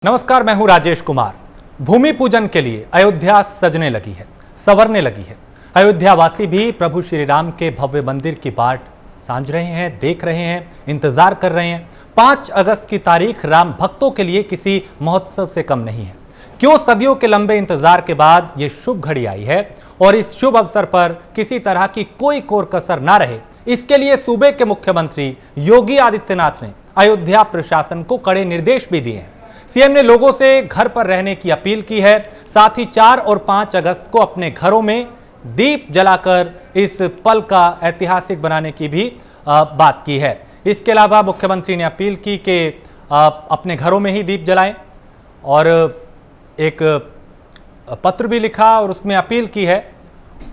नमस्कार, मैं हूं राजेश कुमार। भूमि पूजन के लिए अयोध्या सजने लगी है, संवरने लगी है। अयोध्यावासी भी प्रभु श्री राम के भव्य मंदिर की बाट सांझ रहे हैं, देख रहे हैं, इंतजार कर रहे हैं। 5 अगस्त की तारीख राम भक्तों के लिए किसी महोत्सव से कम नहीं है। क्यों सदियों के लंबे इंतजार के बाद ये शुभ घड़ी आई है और इस शुभ अवसर पर किसी तरह की कोई कोर कसर ना रहे, इसके लिए सूबे के मुख्यमंत्री योगी आदित्यनाथ ने अयोध्या प्रशासन को कड़े निर्देश भी दिए हैं। सीएम ने लोगों से घर पर रहने की अपील की है। साथ ही 4 और 5 अगस्त को अपने घरों में दीप जलाकर इस पल का ऐतिहासिक बनाने की भी बात की है। इसके अलावा मुख्यमंत्री ने अपील की कि अपने घरों में ही दीप जलाएं और एक पत्र भी लिखा और उसमें अपील की है।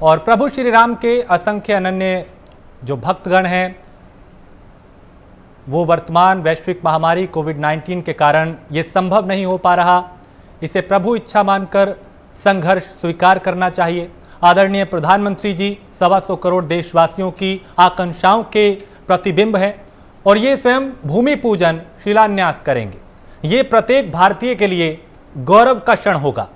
और प्रभु श्री राम के असंख्य अनन्य जो भक्तगण हैं वो वर्तमान वैश्विक महामारी कोविड-19 के कारण ये संभव नहीं हो पा रहा। इसे प्रभु इच्छा मानकर संघर्ष स्वीकार करना चाहिए। आदरणीय प्रधानमंत्री जी 125 करोड़ देशवासियों की आकांक्षाओं के प्रतिबिंब हैं और ये स्वयं भूमि पूजन शिलान्यास करेंगे। ये प्रत्येक भारतीय के लिए गौरव का क्षण होगा।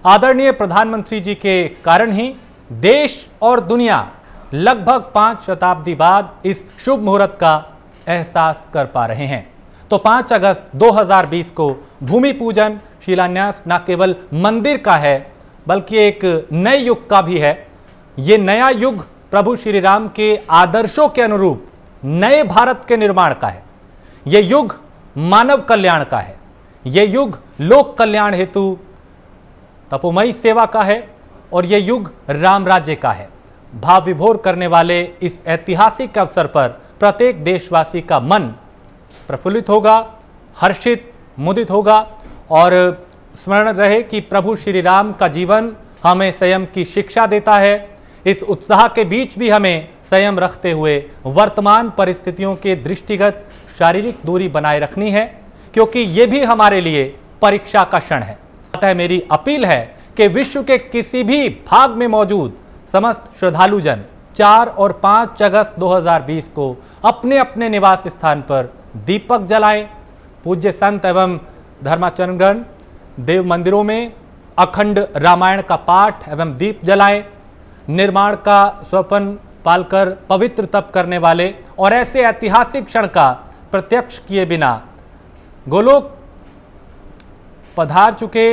आदरणीय प्रधानमंत्री जी के कारण ही देश और दुनिया लगभग 5 शताब्दी बाद इस शुभ मुहूर्त का एहसास कर पा रहे हैं। तो 5 अगस्त 2020 को भूमि पूजन शिलान्यास न केवल मंदिर का है बल्कि एक नए युग का भी है। ये नया युग प्रभु श्री राम के आदर्शों के अनुरूप नए भारत के निर्माण का है। ये युग मानव कल्याण का है। ये युग लोक कल्याण हेतु तपोमयी सेवा का है और ये युग राम राज्य का है। भाव विभोर करने वाले इस ऐतिहासिक अवसर पर प्रत्येक देशवासी का मन प्रफुल्लित होगा, हर्षित, मुदित होगा और स्मरण रहे कि प्रभु श्री राम का जीवन हमें संयम की शिक्षा देता है। इस उत्साह के बीच भी हमें संयम रखते हुए वर्तमान परिस्थितियों के दृष्टिगत शारीरिक दूरी बनाए रखनी है, क्योंकि ये भी हमारे लिए परीक्षा का क्षण है। अतः मेरी अपील है कि विश्व के किसी भी भाग में मौजूद समस्त श्रद्धालुजन 4 और 5 अगस्त 2020 को अपने अपने निवास स्थान पर दीपक जलाएं। पूज्य संत एवं धर्माचरणगण देव मंदिरों में अखंड रामायण का पाठ एवं दीप जलाएं। निर्माण का स्वप्न पालकर पवित्र तप करने वाले और ऐसे ऐतिहासिक क्षण का प्रत्यक्ष किए बिना गोलोक पधार चुके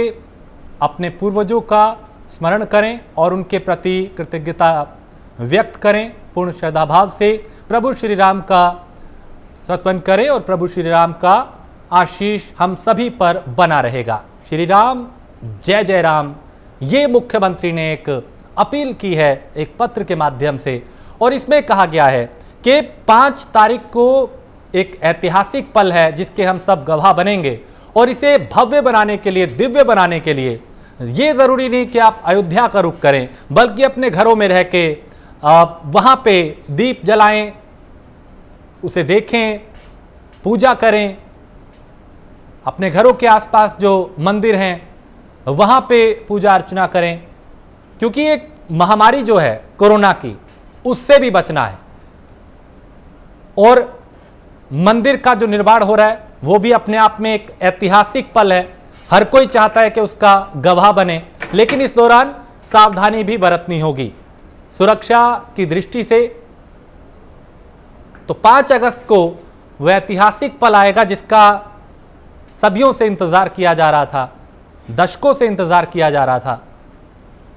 अपने पूर्वजों का स्मरण करें और उनके प्रति कृतज्ञता व्यक्त करें। पूर्ण श्रद्धाभाव से प्रभु श्री राम का स्तवन करें और प्रभु श्री राम का आशीष हम सभी पर बना रहेगा। श्री राम जय जय राम, ये मुख्यमंत्री ने एक अपील की है एक पत्र के माध्यम से और इसमें कहा गया है कि 5 तारीख को एक ऐतिहासिक पल है जिसके हम सब गवाह बनेंगे और इसे भव्य बनाने के लिए, दिव्य बनाने के लिए ये जरूरी नहीं कि आप अयोध्या का रुख करें बल्कि अपने घरों में रह के वहाँ पे दीप जलाएं, उसे देखें, पूजा करें। अपने घरों के आसपास जो मंदिर हैं वहाँ पे पूजा अर्चना करें, क्योंकि एक महामारी जो है कोरोना की उससे भी बचना है और मंदिर का जो निर्माण हो रहा है वो भी अपने आप में एक ऐतिहासिक पल है। हर कोई चाहता है कि उसका गवाह बने, लेकिन इस दौरान सावधानी भी बरतनी होगी सुरक्षा की दृष्टि से। तो 5 अगस्त को वह ऐतिहासिक पल आएगा जिसका सदियों से इंतजार किया जा रहा था, दशकों से इंतजार किया जा रहा था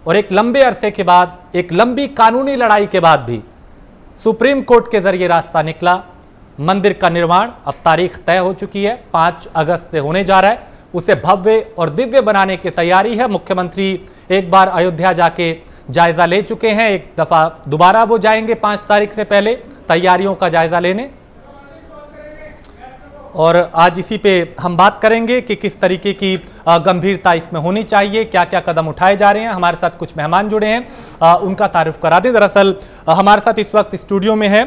और एक लंबे अरसे के बाद, एक लंबी कानूनी लड़ाई के बाद भी सुप्रीम कोर्ट के जरिए रास्ता निकला। मंदिर का निर्माण अब तारीख तय हो चुकी है, 5 अगस्त से होने जा रहा है। उसे भव्य और दिव्य बनाने की तैयारी है। मुख्यमंत्री एक बार अयोध्या जाके जायजा ले चुके हैं, एक दफा दोबारा वो जाएंगे 5 तारीख से पहले तैयारियों का जायजा लेने। और आज इसी पे हम बात करेंगे कि किस तरीके की गंभीरता इसमें होनी चाहिए, क्या क्या कदम उठाए जा रहे हैं। हमारे साथ कुछ मेहमान जुड़े हैं, उनका तारुफ करा दें। दरअसल हमारे साथ इस वक्त स्टूडियो में है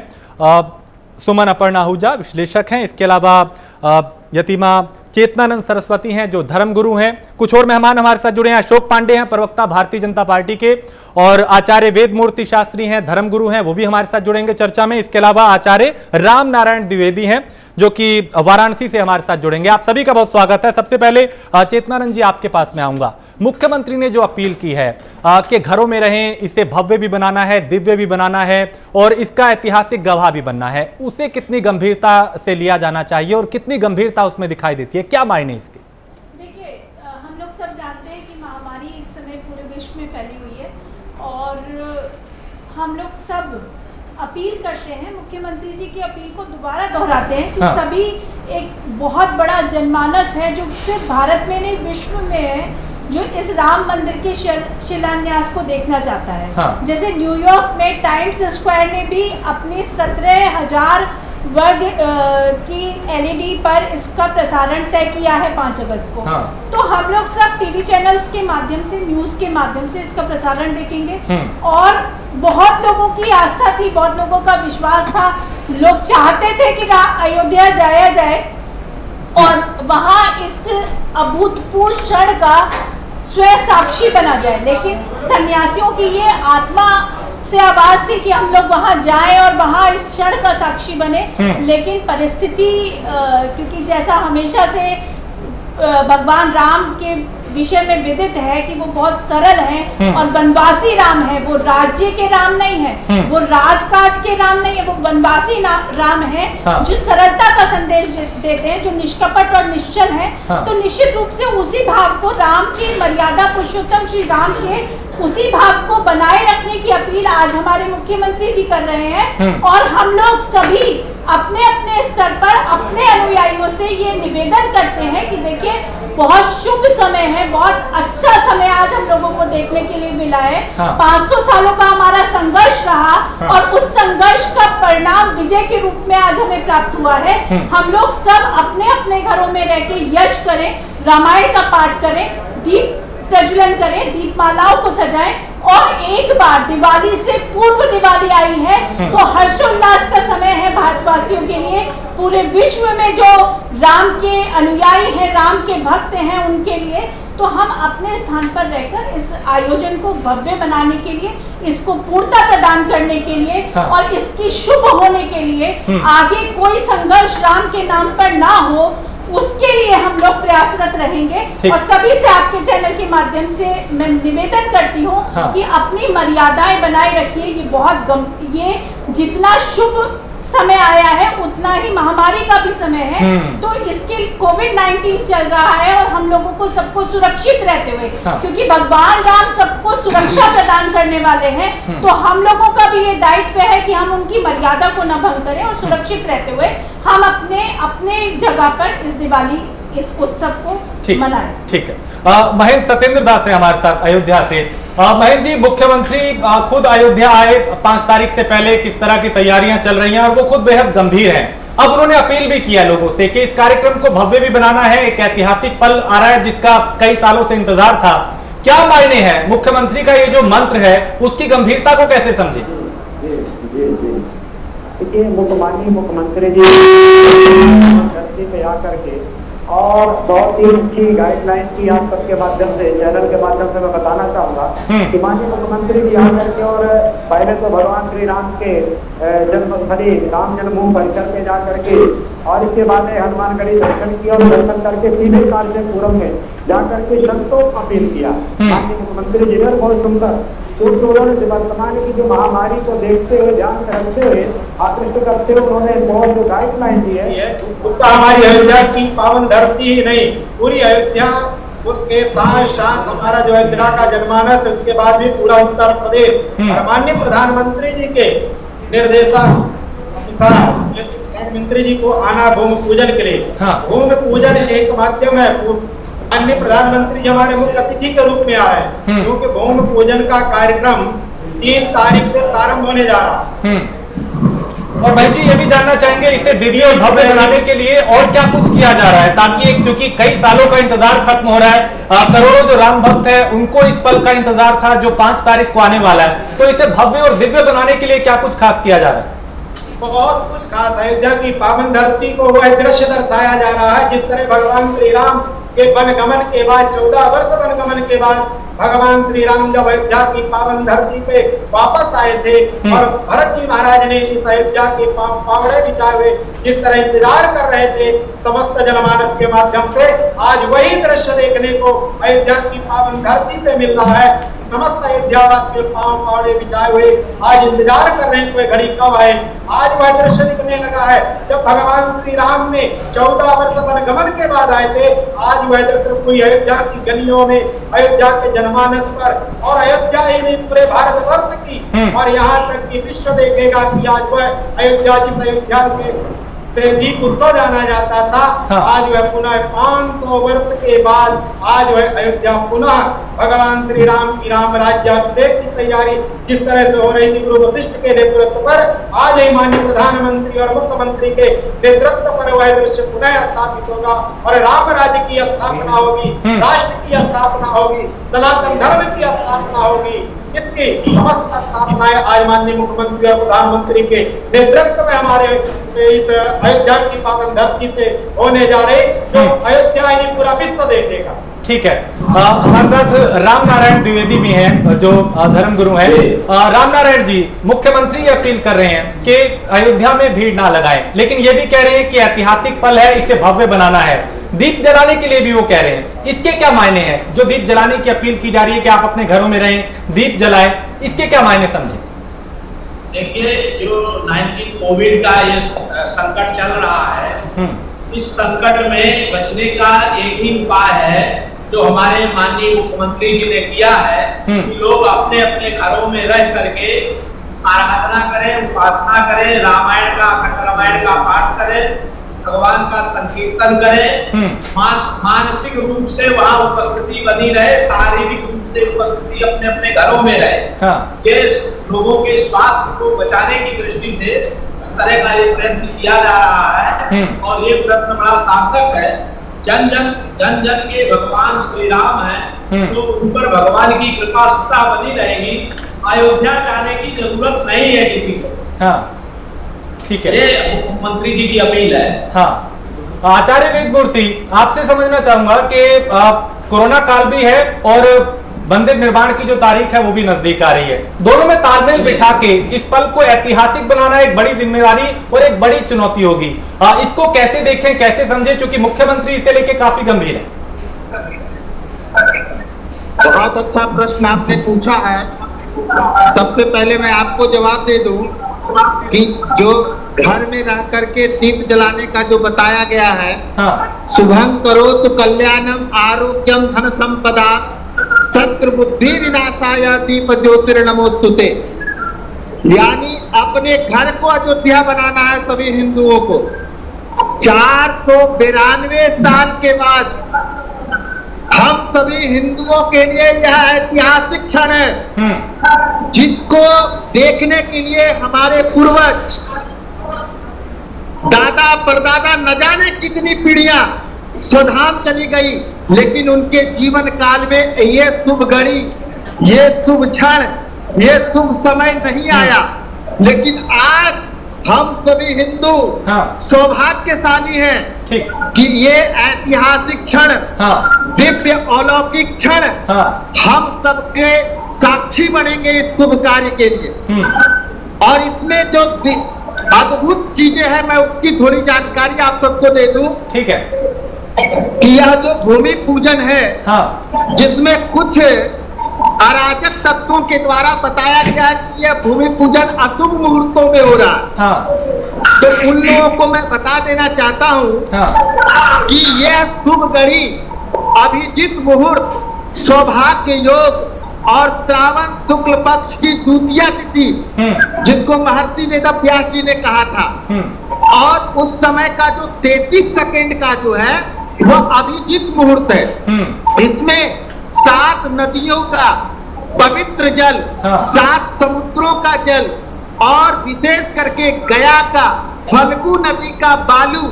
सुमन अपर्णा आहूजा, विश्लेषक हैं। इसके अलावा यतिमा चेतनानंद सरस्वती हैं जो धर्मगुरु हैं। कुछ और मेहमान हमारे साथ जुड़े हैं। अशोक पांडे हैं, प्रवक्ता भारतीय जनता पार्टी के, और आचार्य वेद मूर्ति शास्त्री हैं, धर्मगुरु हैं, वो भी हमारे साथ जुड़ेंगे चर्चा में। इसके अलावा आचार्य राम नारायण द्विवेदी हैं जो कि वाराणसी से हमारे साथ जुड़ेंगे। आप सभी का बहुत स्वागत है। सबसे पहले चेतनानंद जी आपके पास में आऊंगा। मुख्यमंत्री ने जो अपील की है कि घरों में रहें, इसे भव्य भी बनाना है, दिव्य भी बनाना है और इसका ऐतिहासिक गवाह भी बनना है, उसे कितनी गंभीरता से लिया जाना चाहिए और कितनी गंभीरता उसमें दिखाई देती है, क्या मायने इसके? देखिए, हम लोग सब जानते हैं कि महामारी इस समय पूरे विश्व में फैली हुई है और हम लोग सब अपील करते हैं, मुख्यमंत्री जी की अपील को दोबारा दोहराते हैं कि सभी एक बहुत बड़ा जनमानस है जो सिर्फ भारत में नहीं विश्व में है, जो इस राम मंदिर के शिलान्यास को देखना चाहता है। जैसे न्यूयॉर्क में टाइम्स स्क्वायर ने भी अपनी 17,000 वर्ग की एलईडी पर इसका प्रसारण तय किया है 5 अगस्त को। तो हम लोग सब टीवी चैनल्स के माध्यम से, न्यूज के माध्यम से इसका प्रसारण देखेंगे और बहुत लोगों की आस्था थी, बहुत लोगों का विश्वास था, लोग चाहते थे कि अयोध्या जाया जाए और वहां इस अभूतपूर्व क्षण का स्वयं साक्षी बना जाए। लेकिन सन्यासियों की ये आत्मा से आवाज थी कि हम लोग वहां जाएं और वहां इस क्षण का साक्षी बने। लेकिन परिस्थिति क्योंकि जैसा हमेशा से भगवान राम के विषय में विदित है कि वो बहुत सरल हैं और वनवासी राम है, वो राज्य के राम नहीं है, वो राजकाज के राम नहीं है, वो वनवासी राम है जो सरलता का संदेश देते हैं, जो निष्कपट और निश्चल है। तो निश्चित रूप से उसी भाव को, राम की मर्यादा पुरुषोत्तम श्री राम के उसी भाव को बनाए रखने की अपील आज हमारे मुख्यमंत्री जी कर रहे हैं और हम लोग सभी अपने अपने स्तर पर अपने अनुयायियों से ये निवेदन करते हैं कि देखिए, बहुत शुभ समय है, बहुत अच्छा समय आज हम लोगों को देखने के लिए मिला है। 500 सालों का हमारा संघर्ष रहा और उस संघर्ष का परिणाम विजय के रूप में आज हमें प्राप्त हुआ है। हम लोग सब अपने अपने घरों में रह के यज्ञ करें, रामायण का पाठ करें, दीप प्रज्वलन करें, दीपमालाओं को सजाएं और एक बार दिवाली से पूर्व दिवाली आई है तो हर्षोल्लास का समय है भारतवासियों के लिए। पूरे विश्व में जो राम के अनुयायी हैं, राम के भक्त हैं, उनके लिए। तो हम अपने स्थान पर रहकर इस आयोजन को भव्य बनाने के लिए, इसको पूर्णता प्रदान करने के लिए और इसकी शुभ होने के लिए आगे कोई संघर्ष राम के नाम पर ना हो, उसके लिए हम लोग प्रयासरत रहेंगे। और सभी से आपके चैनल के माध्यम से मैं निवेदन करती हूँ कि अपनी मर्यादाएं बनाए रखिए। ये जितना शुभ समय आया है उतना ही महामारी का भी समय है। तो इसके कोविड-19 चल रहा है और हम लोगों को सबको सुरक्षित रहते हुए, क्योंकि भगवान राम सबको सुरक्षा प्रदान करने वाले हैं, तो हम लोगों का भी ये दायित्व है कि हम उनकी मर्यादा को न भंग करें और सुरक्षित रहते हुए हम अपने जगह पर इस दिवाली, इस उत्सव को मनाएं। ठीक है। महेंद्र सत्येंद्र दास है हमारे साथ अयोध्या से। महेंद्र जी, मुख्यमंत्री खुद अयोध्या आए 5 तारीख से पहले, किस तरह की तैयारियां चल रही हैं और वो खुद बेहद गंभीर हैं। अब उन्होंने अपील भी किया लोगों से कि इस कार्यक्रम को भव्य भी बनाना है, एक ऐतिहासिक पल आ रहा है जिसका कई सालों से इंतजार था। क्या मायने हैं मुख्यमंत्री का ये जो मंत्र है, उसकी गंभीरता को कैसे समझे? देखिए, मुख्यमंत्री जी पे आकर के और बहुत ही अच्छी गाइडलाइन की आप सबके माध्यम से, चैनल के माध्यम से मैं बताना चाहूंगा कि माननीय मुख्यमंत्री जी आकर के और पहले तो भगवान श्री राम के जन्मस्थली राम जन्मभूमि परिसर में जा करके और इसके बाद हनुमानगढ़ी दर्शन किया और दर्शन करके सीधे कार्यक्रम में जाकर के संतों को अपील किया। माननीय मुख्यमंत्री जी ने बहुत सुंदर उन्होंने वर्तमान की जो महामारी को देखते हुए, ध्यान में रखते हुए, आकृष्ट करते हुए उन्होंने बहुत जो गाइडलाइन दी है, उसका हमारी अयोध्या की पावन धरती ही नहीं, पूरी अयोध्या उसके साथ साथ हमारा जो अयोध्या का जनमानस, उसके बाद भी पूरा उत्तर प्रदेश माननीय प्रधानमंत्री जी के निर्देशानुसार प्रधानमंत्री जी को आना भूमि पूजन के लिए। भूमि पूजन एक माध्यम है। अन्य प्रधानमंत्री हमारे मुख्य अतिथि के रूप में आए, क्योंकि भूमि पूजन का कार्यक्रम 3 तारीख से प्रारंभ होने जा रहा है। और भाई जी, ये भी जानना चाहेंगे, इसे दिव्य और भव्य बनाने के लिए और क्या कुछ किया जा रहा है, ताकि क्योंकि कई सालों का इंतजार खत्म हो रहा है, करोड़ों जो राम भक्त है उनको इस पल का इंतजार था जो 5 तारीख को आने वाला है, तो इसे भव्य और दिव्य बनाने के लिए क्या कुछ खास किया जा रहा है? बहुत कुछ खास अयोध्या की पावन धरती को वह दृश्य दर्शाया जा रहा है जिस तरह भगवान श्री राम के वनगमन के बाद 14 वर्ष वनगमन के बाद भगवान श्री राम जब अयोध्या की पावन धरती पे वापस आए थे और भरत जी महाराज ने इस अयोध्या के पावड़े बिछाए हुए जिस तरह इंतजार कर रहे थे समस्त जनमानस के माध्यम से, आज वही दृश्य देखने को अयोध्या की पावन धरती पे मिल रहा है। समस्त अयोध्यावासी पावड़े बिछाए हुए आज इंतजार कर रहे हैं कोई घड़ी कब आए। आज वह दृश्य दिखने लगा है जब भगवान श्री राम ने 14 वर्ष वनगमन के बाद आए थे। आज वह दृश्य पूरी अयोध्या की गलियों में, अयोध्या के जनमानस पर और अयोध्या ही नहीं पूरे भारतवर्ष की और यहाँ तक कि विश्व देखेगा कि आज वह अयोध्या जिस अयोध्या के दीप उत्सव जाना जाता था, आज वह पुनः 500 वर्ष के बाद आज वह अयोध्या पुनः भगवान श्री राम की राम राज्याभिषेक की तैयारी जिस तरह से हो रही थी गुरु वशिष्ठ के नेतृत्व पर, आज ही माननीय प्रधानमंत्री और मुख्यमंत्री के नेतृत्व पर वह दृश्य पुनः स्थापित होगा और राम राज्य की स्थापना होगी, राष्ट्र की स्थापना होगी, सनातन धर्म की स्थापना होगी। इसकी समस्त स्थापनाएं आज माननीय मुख्यमंत्री और प्रधानमंत्री के नेतृत्व में हमारे इस अयोध्या की पावन धरती से होने जा रही, जो अयोध्या ही पूरा विश्व देखेगा। ठीक है, हमारे साथ राम नारायण द्विवेदी भी हैं जो धर्म गुरु हैं। राम नारायण जी, मुख्यमंत्री अपील कर रहे हैं कि अयोध्या में भीड़ ना लगाएं, लेकिन ये भी कह रहे हैं कि ऐतिहासिक पल है, इसे भव्य बनाना है। दीप जलाने के लिए भी वो कह रहे हैं, इसके क्या मायने हैं? जो दीप जलाने की अपील की जा रही है कि आप अपने घरों में रहें, दीप जलाएं, इसके क्या मायने समझे? देखिए, जो 19 कोविड का ये संकट चल रहा है, इस संकट में बचने का एक ही उपाय है जो हमारे माननीय मुख्यमंत्री जी ने किया है कि लोग अपने अपने घरों में रह करके आराधना करें, उपासना करें, रामायण का अखंड रामायण का पाठ करें, भगवान का संकीर्तन करें, मानसिक रूप से वहाँ उपस्थिति बनी रहे, शारीरिक रूप से उपस्थिति अपने अपने घरों में रहे। ये लोगों के स्वास्थ्य को बचाने की दृष्टि से इस तरह का ये प्रयत्न किया जा रहा है और ये प्रयत्न बड़ा सार्थक है। जन जन के भगवान श्री राम है तो उन पर भगवान की कृपा सदा बनी रहेगी। अयोध्या जाने की जरूरत नहीं है किसी को। ठीक है, ये मुख्यमंत्री जी की अपील है। आचार्य वेदमूर्ति, आपसे समझना चाहूंगा कि कोरोना काल भी है और मंदिर निर्माण की जो तारीख है वो भी नजदीक आ रही है। दोनों में तालमेल बिठा के इस पल को ऐतिहासिक बनाना एक बड़ी जिम्मेदारी और एक बड़ी चुनौती होगी। इसको कैसे देखें, कैसे समझें, क्योंकि मुख्यमंत्री इसे लेके काफी गंभीर है। बहुत अच्छा प्रश्न आपने पूछा है। सबसे पहले मैं आपको जवाब दे दूं कि जो घर में रह करके दीप जलाने का जो बताया गया है, शुभं करोतु कल्याणम आरोग्यम धन संपदा शत्रु बुद्धि विनाशाय दीप ज्योतिर्नमोस्तुते। यानी अपने घर को अयोध्या बनाना है सभी हिंदुओं को। 492 साल के बाद हम सभी हिंदुओं के लिए यह ऐतिहासिक क्षण है जिसको देखने के लिए हमारे पूर्वज दादा परदादा न जाने कितनी पीढ़ियां स्वधाम चली गई, लेकिन उनके जीवन काल में ये शुभ घड़ी, ये शुभ क्षण, ये शुभ समय नहीं आया। लेकिन आज हम सभी हिंदू सौभाग्यशाली हैं कि ये ऐतिहासिक क्षण, दिव्य अलौकिक क्षण हम सबके साक्षी बनेंगे इस शुभ कार्य के लिए। और इसमें जो अद्भुत चीजें हैं, मैं उसकी थोड़ी जानकारी आप सबको दे दूं। ठीक है। कि यह जो भूमि पूजन है, जिसमें कुछ अराजक तत्वों के द्वारा बताया गया है कि यह भूमि पूजन अशुभ मुहूर्तों में हो रहा है, तो उन लोगों को मैं बता देना चाहता हूँ कि यह शुभ घड़ी अभिजीत मुहूर्त, सौभाग्य योग और श्रावण शुक्ल पक्ष की द्वितीया तिथि, जिसको महर्षि वेदव्यास जी ने कहा था, और उस समय का जो 33 सेकंड का जो है वह अभिजीत मुहूर्त है। इसमें 7 नदियों का पवित्र जल, 7 समुद्रों का जल और विशेष करके गया का फल्गु नदी का बालू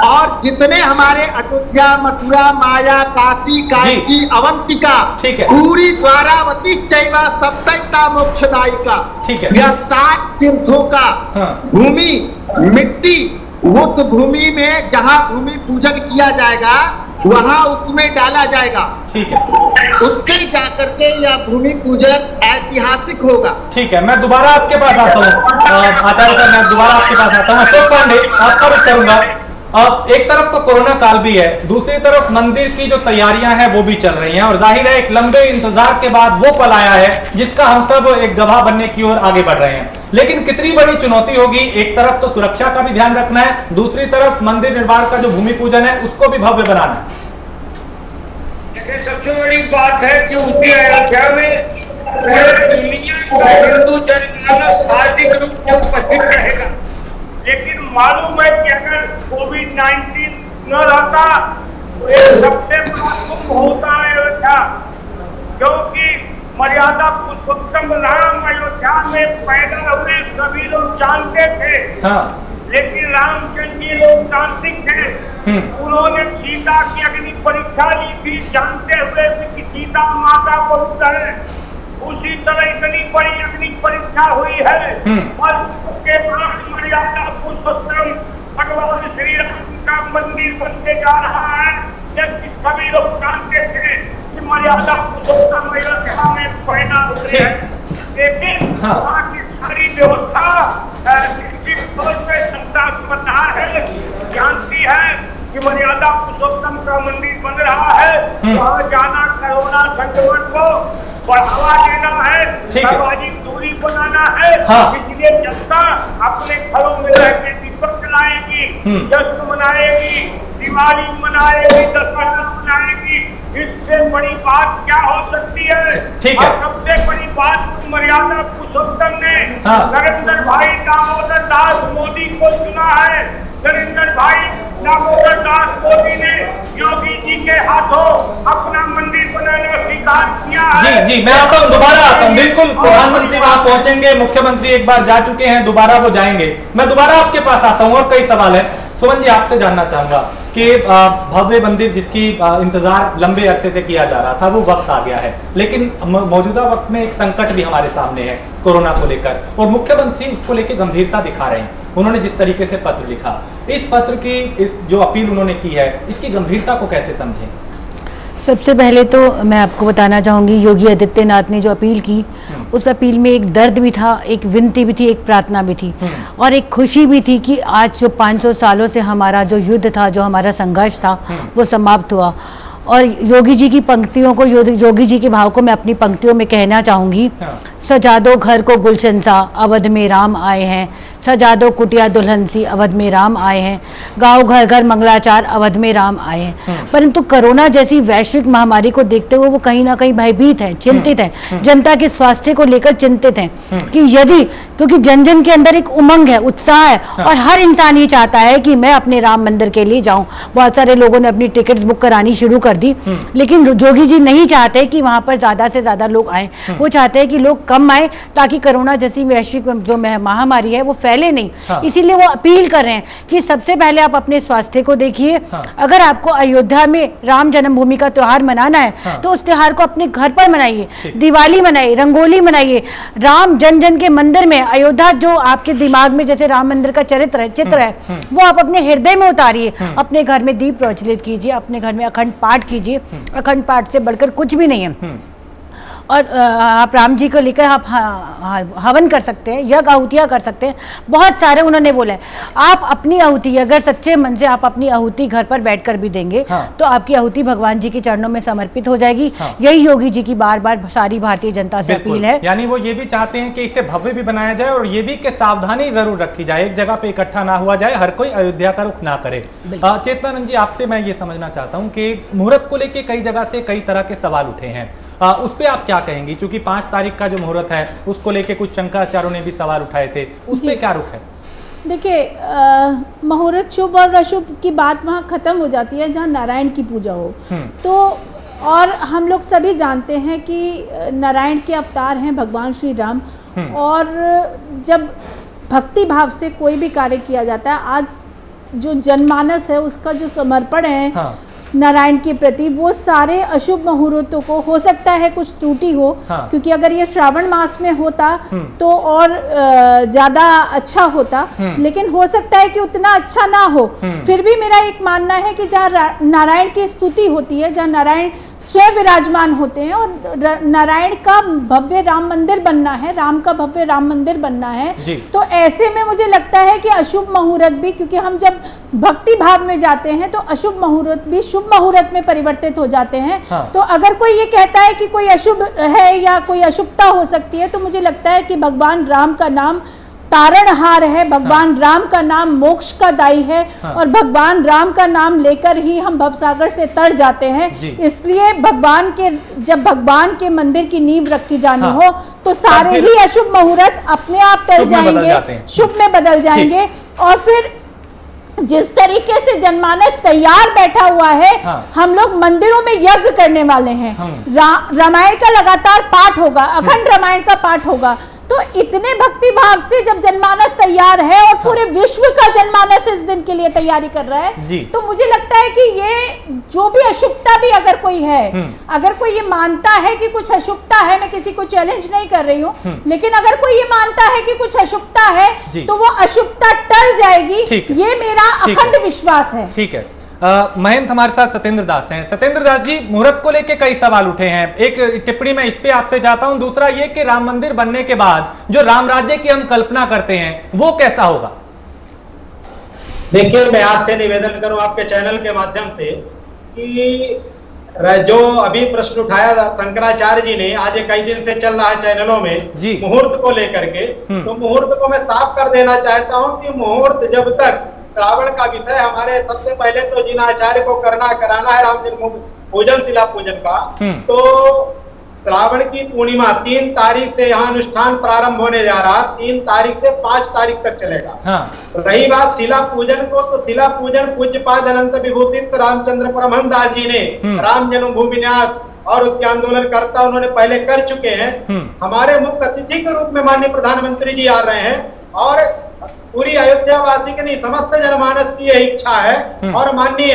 और जितने हमारे अयोध्या, मथुरा, माया, काशी, कांची, अवंतिका, पूरी द्वारावती चैवा सप्तैता मोक्षदायिका, यह 7 तीर्थों का भूमि, मिट्टी, उस भूमि में जहाँ भूमि पूजन किया जाएगा वहाँ उसमें डाला जाएगा। ठीक है, उससे जाकर के यह भूमि पूजन ऐतिहासिक होगा। ठीक है, मैं दोबारा आपके पास आता हूँ आचार्य साहब, मैं दोबारा आपके पास आता हूँ। अशोक पांडे, आपका रुख करूंगा। अब एक तरफ तो कोरोना काल भी है, दूसरी तरफ मंदिर की जो तैयारियां हैं वो भी चल रही हैं, और जाहिर है एक लंबे इंतजार के बाद वो पल आया है जिसका हम सब एक गवाह बनने की ओर आगे बढ़ रहे हैं। लेकिन कितनी बड़ी चुनौती होगी, एक तरफ तो सुरक्षा का भी ध्यान रखना है, दूसरी तरफ मंदिर निर्माण का जो भूमि पूजन है उसको भी भव्य बनाना है। देखिए, सबसे बड़ी बात है कि उनकी अयोध्या में हिंदू जनमानस आर्थिक रूप से उपस्थित रहेगा, लेकिन मालूम है कि अगर कोविड-19 न रहता तो एक सबसे बड़ा दुख होता अयोध्या, क्योंकि मर्यादा पुरुषोत्तम राम अयोध्या में पैदा हुए सभी लोग जानते थे। लेकिन रामचंद्र जी लोकतांत्रिक थे, उन्होंने सीता की अग्नि परीक्षा ली थी जानते हुए कि सीता माता पवित्र है। उसी तरह इतनी बड़ी अग्नि परीक्षा हुई है और उसके बाद मर्यादा पुरुषोत्तम भगवान श्री राम का मंदिर बनने जा रहा है, जबकि सभी लोग जानते थे कि मर्यादा पुरुषोत्तम अयोध्या में पैदा हुए हैं। लेकिन वहाँ की सारी व्यवस्था निश्चित तौर पर जनता समझदार है, जानती है कि मर्यादा पुरुषोत्तम का मंदिर बन रहा है, वहाँ जाना कोरोना संक्रमण को बढ़ावा देना है, सामाजिक दूरी बनाना है। इसलिए जनता अपने घरों में रह के दीपक जलाएगी, जश्न मनाएगी, दिवाली मनाएगी, दशहरा मनाएगी। इससे बड़ी बात क्या हो सकती है? और सबसे बड़ी बात मर्यादा पुरुषोत्तम ने नरेंद्र भाई दामोदर दास मोदी को चुना है। नरेंद्र भाई दामोदर दास मोदी ने योगी जी के हाथों अपना मंदिर बनाना स्वीकार किया है। जी, मैं आता हूँ, दोबारा आता हूँ। बिल्कुल, प्रधानमंत्री वहां पहुंचेंगे, मुख्यमंत्री एक बार जा चुके हैं, दोबारा वो जाएंगे। मैं दोबारा आपके पास आता हूँ और कई सवाल है। सुमन जी, आपसे जानना चाहूंगा कि भव्य मंदिर जिसकी इंतजार लंबे अरसे से किया जा रहा था, वो वक्त आ गया है, लेकिन मौजूदा वक्त में एक संकट भी हमारे सामने है कोरोना को लेकर, और मुख्यमंत्री उसको लेकर गंभीरता दिखा रहे हैं। उन्होंने जिस तरीके से पत्र लिखा, इस पत्र की इस जो अपील उन्होंने की है, इसकी गंभीरता को कैसे समझें? सबसे पहले तो मैं आपको बताना चाहूँगी, योगी आदित्यनाथ ने जो अपील की, उस अपील में एक दर्द भी था, एक विनती भी थी, एक प्रार्थना भी थी, और एक खुशी भी थी कि आज जो 500 सालों से हमारा जो युद्ध था, जो हमारा संघर्ष था, वो समाप्त हुआ। और योगी जी की पंक्तियों को, योगी जी के भाव को मैं अपनी पंक्तियों में कहना चाहूँगी। सजा दो घर को गुलशन सा, अवध में राम आए हैं। सजा दो कुटिया दुल्हन सी, अवध में राम आए हैं। गाँव घर घर मंगलाचार, अवध में राम आए हैं। परंतु कोरोना जैसी वैश्विक महामारी को देखते हुए वो कहीं ना कहीं भयभीत है, चिंतित है, जनता के स्वास्थ्य को लेकर चिंतित है कि यदि, क्योंकि जन जन के अंदर एक उमंग है, उत्साह है, और हर इंसान ये चाहता है कि मैं अपने राम मंदिर के लिए जाऊं। बहुत सारे लोगों ने अपनी टिकट्स बुक करानी शुरू कर दी, लेकिन योगी जी नहीं चाहते कि वहां पर ज्यादा से ज्यादा लोग आए। वो चाहते हैं कि लोग कम आए, ताकि कोरोना जैसी वैश्विक जो महामारी है वो फैले नहीं। इसीलिए वो अपील कर रहे हैं कि सबसे पहले आप अपने स्वास्थ्य को देखिए। अगर आपको अयोध्या में राम जन्मभूमि का त्योहार मनाना है तो उस त्योहार को अपने घर पर मनाइए, दिवाली मनाइए, रंगोली मनाइए। राम जन जन के मंदिर में, अयोध्या जो आपके दिमाग में जैसे राम मंदिर का चित्र है, वो आप अपने हृदय में उतारिए। अपने घर में दीप प्रज्वलित कीजिए, अपने घर में अखंड पाठ कीजिए। अखंड पाठ से बढ़कर कुछ भी नहीं है। और आप राम जी को लेकर आप हवन कर सकते हैं, यज्ञ आहुतियाँ कर सकते हैं, बहुत सारे उन्होंने बोला है। आप अपनी आहुति, अगर सच्चे मन से आप अपनी आहुति घर पर बैठकर भी देंगे तो आपकी आहुति भगवान जी के चरणों में समर्पित हो जाएगी। यही योगी जी की बार बार सारी भारतीय जनता से अपील है। यानी वो ये भी चाहते हैं कि इसे भव्य भी बनाया जाए, और ये भी कि सावधानी जरूर रखी जाए, एक जगह पे इकट्ठा ना हुआ जाए, हर कोई अयोध्या का रुख ना करे। चेतनानंद जी, आपसे मैं ये समझना चाहता हूँ कि मुहूर्त को लेकर कई जगह से कई तरह के सवाल उठे हैं, उस पर आप क्या कहेंगी? क्योंकि 5 तारीख का जो मुहूर्त है उसको लेके कुछ शंकराचार्यों ने भी सवाल उठाए थे, उस पर क्या रुख है? देखिए, मुहूर्त शुभ और अशुभ की बात वहाँ खत्म हो जाती है जहाँ नारायण की पूजा हो। तो और हम लोग सभी जानते हैं कि नारायण के अवतार हैं भगवान श्री राम, और जब भक्ति भाव से कोई भी कार्य किया जाता है, आज जो जनमानस है उसका जो समर्पण है हाँ। नारायण के प्रति, वो सारे अशुभ मुहूर्तों को, हो सकता है कुछ त्रुटि हो, हाँ। क्योंकि अगर ये श्रावण मास में होता तो और ज्यादा अच्छा होता, लेकिन हो सकता है कि उतना अच्छा ना हो। फिर भी मेरा एक मानना है कि जहाँ नारायण की स्तुति होती है, जहाँ नारायण स्वयं विराजमान होते हैं और नारायण का भव्य राम मंदिर बनना है, राम का भव्य राम मंदिर बनना है, तो ऐसे में मुझे लगता है कि अशुभ मुहूर्त भी, क्योंकि हम जब भक्ति भाव में जाते हैं तो अशुभ मुहूर्त भी शुभ मुहूर्त में परिवर्तित हो जाते हैं। हाँ। तो अगर कोई ये कहता है कि कोई अशुभ है या कोई अशुभता हो सकती है, तो मुझे लगता है कि भगवान राम का नाम तारणहार है, भगवान हाँ। राम का नाम मोक्ष का दाई है हाँ। और भगवान राम का नाम लेकर ही हम भवसागर से तर जाते हैं। इसलिए जब भगवान के मंदिर की नींव रखी जानी हाँ। हो तो सारे ही अशुभ मुहूर्त अपने आप टल जाएंगे, शुभ में बदल जाएंगे। और फिर जिस तरीके से जनमानस तैयार बैठा हुआ है हाँ। हम लोग मंदिरों में यज्ञ करने वाले हैं, रामायण का लगातार पाठ होगा, अखंड रामायण का पाठ होगा, तो इतने भक्ति भाव से जब जनमानस तैयार है और पूरे विश्व का जनमानस इस दिन के लिए तैयारी कर रहा है, तो मुझे लगता है कि ये जो भी अशुभता भी अगर कोई है, अगर कोई ये मानता है कि कुछ अशुभता है, मैं किसी को चैलेंज नहीं कर रही हूँ, लेकिन अगर कोई ये मानता है कि कुछ अशुभता है तो वो अशुभता टल जाएगी, ये मेरा अखंड विश्वास है। ठीक है। महेंद्र हमारे साथ सत्येंद्र दास हैं। सत्येंद्र दास जी, मुहूर्त को लेके कई सवाल उठे हैं। एक टिप्पणी मैं इस पे आपसे चाहता हूं, दूसरा ये कि राम मंदिर बनने के बाद जो राम राज्य की हम कल्पना करते हैं वो कैसा होगा? देखिए, मैं आपसे निवेदन करूं आपके चैनल के माध्यम से कि जो अभी प्रश्न उठाया शंकराचार्य जी ने, आज कई दिन से चल रहा है चैनलों में मुहूर्त को लेकर के, तो मुहूर्त को मैं साफ कर देना चाहता हूं कि मुहूर्त जब तक श्रावण का विषय हमारे सबसे पहले तो जिन आचार्य को कराना है राम जन्मभूमि पूजन, शिला पूजन का, तो श्रावण की पूर्णिमा 3 तारीख से यहाँ अनुष्ठान प्रारंभ होने जा रहा, 3 तारीख से 5 तारीख तक चलेगा। हाँ। रही बात शिला पूजन को, तो शिला पूजन पूज्यपाद अनंत विभूषित रामचंद्र परमहंस दास जी ने राम जन्मभूमि न्यास और उसके आंदोलनकर्ता उन्होंने पहले कर चुके हैं। हमारे मुख्य अतिथि के रूप में माननीय प्रधानमंत्री जी आ रहे हैं और पूरी अयोध्या वासी के नहीं, समस्त जनमानस की यह इच्छा है। और माननीय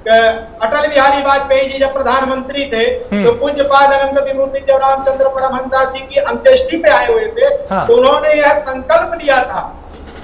अटल बिहारी वाजपेयी जी जब प्रधानमंत्री थे तो पूज्यपाद अनंत विभूषित जब रामचंद्र परमहंस दास जी की अंत्येष्टि पे आए हुए थे, तो उन्होंने यह संकल्प लिया था,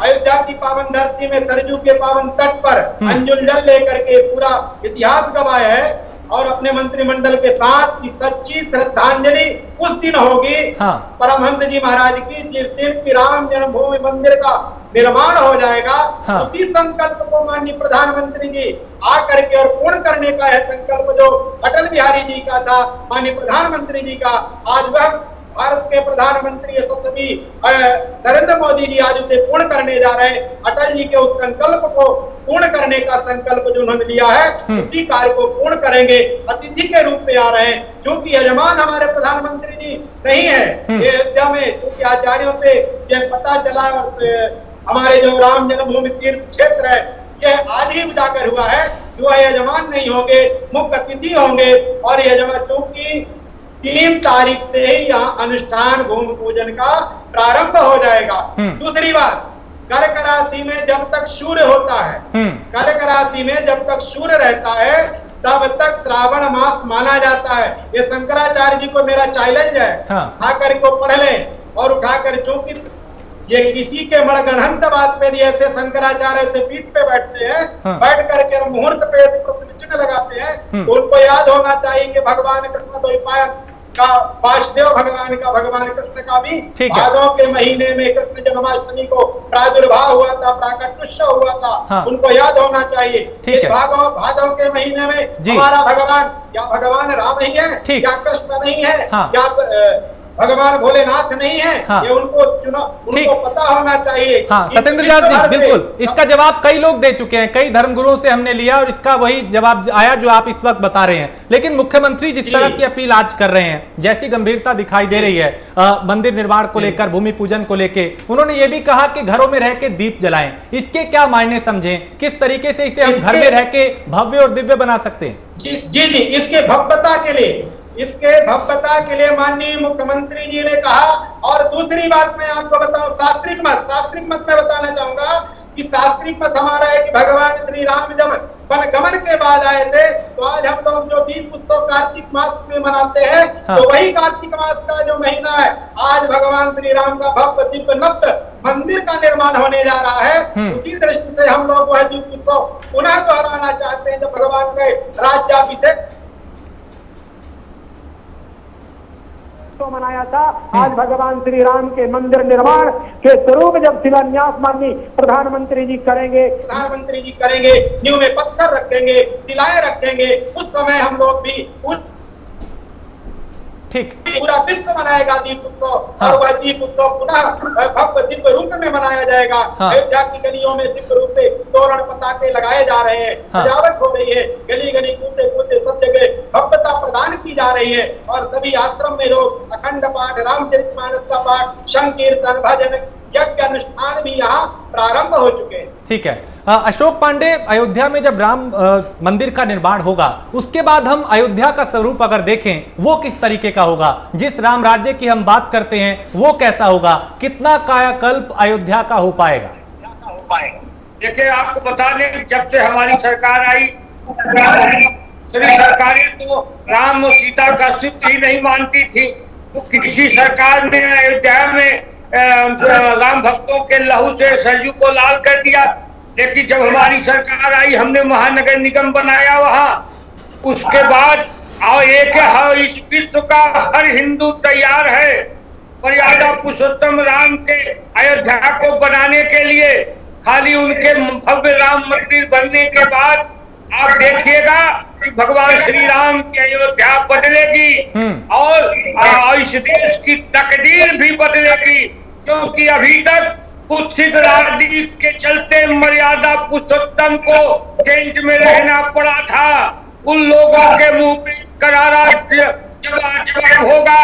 अयोध्या की पावन धरती में सरजू के पावन तट पर अंजुल जल लेकर के पूरा इतिहास गवाया है और अपने मंत्रिमंडल के साथ की सच्ची श्रद्धांजलि उस दिन होगी परमहंस जी महाराज की, जिस दिन की राम जन्मभूमि मंदिर का निर्माण हो जाएगा। उसी संकल्प को माननीय प्रधानमंत्री जी आकर के और पूर्ण करने का है संकल्प जो अटल बिहारी जी का था, माननीय प्रधानमंत्री जी का, आज वह भारत के प्रधानमंत्री यशस्वी नरेंद्र मोदी जी आज उसे पूर्ण करने जा रहे हैं। अटल जी के उस संकल्प को पूर्ण करने का संकल्प जो उन्होंने लिया है, उसी कार्य को पूर्ण करेंगे। अतिथि के रूप में आ रहे हैं, क्योंकि यजमान हमारे प्रधानमंत्री जी नहीं है अयोध्या में, क्योंकि आचार्यों से यह पता चला और हमारे जो राम जन्मभूमि तीर्थ क्षेत्र है यह आज ही उजागर हुआ है, जो यजमान नहीं होंगे, मुख्य अतिथि होंगे। और यजमान चूंकि 3 तारीख से ही यहाँ अनुष्ठान भूमि पूजन का प्रारंभ हो जाएगा। दूसरी बात, कर्क राशि में जब तक सूर्य होता है, कर्क राशि में जब तक सूर्य रहता है तब तक श्रावण मास माना जाता है। ये शंकराचार्य जी को मेरा चैलेंज है, उठाकर को पढ़ लें और उठाकर, चूंकि ये किसी के मणगणहंत बात पे ऐसे शंकराचार्य से पीठ पे बैठते हैं, बैठ करके मुहूर्त पे प्रश्न चिन्ह लगाते हैं, तो उनको याद होना चाहिए कि भगवान कृष्ण द्वैपायन का, वासुदेव भगवान का, भगवान कृष्ण का भी भादों के महीने में कृष्ण जन्माष्टमी को प्रादुर्भाव हुआ था, प्राकट्योत्सव हुआ था, उनको याद होना चाहिए। भादों के महीने में हमारा भगवान या भगवान राम ही है या कृष्ण नहीं है या भगवान भोलेनाथ नहीं है, ये उनको पता होना चाहिए। सत्येंद्र दास जी, बिल्कुल इसका जवाब कई लोग दे चुके हैं, कई धर्मगुरुओं से हमने लिया और इसका वही जवाब आया जो आप इस वक्त बता रहे हैं। लेकिन मुख्यमंत्री जिस तरह की अपील आज कर रहे हैं, जैसी गंभीरता दिखाई दे रही है मंदिर निर्माण को लेकर, भूमि पूजन को लेकर, उन्होंने ये भी कहा कि घरों में रह के दीप जलाएं। इसके क्या मायने समझें, किस तरीके से इसे हम घर में रह के भव्य और दिव्य बना सकते हैं? जी, इसके भव्यता के लिए माननीय मुख्यमंत्री जी ने कहा। और दूसरी बात मैं आपको बताऊं, शास्त्रिक मत में बताना चाहूंगा कि शास्त्रीय मत हमारा है कि भगवान श्री राम जब वनगमन के बाद आए थे, तो आज हम लोग जो दीप उत्सव कार्तिक मास में मनाते हैं, तो वही कार्तिक मास का जो महीना है, आज भगवान श्री राम का भव्य दिव्य नव्य मंदिर का निर्माण होने जा रहा है। उसी दृष्टि से हम लोग वह दीप उत्सव पुनः दोहराना चाहते हैं, जब भगवान के राज्याभिषेक तो मनाया था। आज भगवान श्री राम के मंदिर निर्माण के स्वरूप जब शिलान्यास माननीय प्रधानमंत्री जी करेंगे, नींव में पत्थर रखेंगे, शिलाएं रखेंगे, उस समय हम लोग भी ठीक पूरा विश्व मनाएगा दीप उत्सव। और वह दीप उत्सव पुनः भव्य दिव्य रूप में मनाया जाएगा। अयोध्या की गलियों में दिव्य रूप से तोरण पताके लगाए जा रहे हैं, सजावट हो रही है, गली गली कूटे कूटे सब जगह भव्यता प्रदान की जा रही है। और सभी आश्रम में लोग अखंड पाठ, रामचरितमानस का पाठ, संकीर्तन, भजन, यज्ञ अनुष्ठान भी यहाँ प्रारंभ हो चुके हैं। ठीक है। अशोक पांडे, अयोध्या में जब राम मंदिर का निर्माण होगा, उसके बाद हम अयोध्या का स्वरूप अगर देखें वो किस तरीके का होगा? जिस राम राज्य की हम बात करते हैं वो कैसा होगा? कितना कायाकल्प अयोध्या का हो पाएगा? देखिए, आपको बता दें, जब से हमारी सरकार आई, सभी सरकारें तो राम और सीता का अस्तित्व ही नहीं मानती थी। तो किसी सरकार ने अयोध्या में राम भक्तों के लहू से सरयू को लाल कर दिया। लेकिन जब हमारी सरकार आई, हमने महानगर निगम बनाया वहां, उसके बाद और एक इस विश्व का हर हिंदू तैयार है मर्यादा पुरुषोत्तम राम के अयोध्या को बनाने के लिए। खाली उनके भव्य राम मंदिर बनने के बाद आप देखिएगा कि भगवान श्री राम की अयोध्या बदलेगी और इस देश की तकदीर भी बदलेगी। क्योंकि अभी तक कुत्सित राजनीति के चलते मर्यादा पुरुषोत्तम को टेंट में रहना पड़ा था। उन लोगों के मुंह पे करारा जवाब होगा।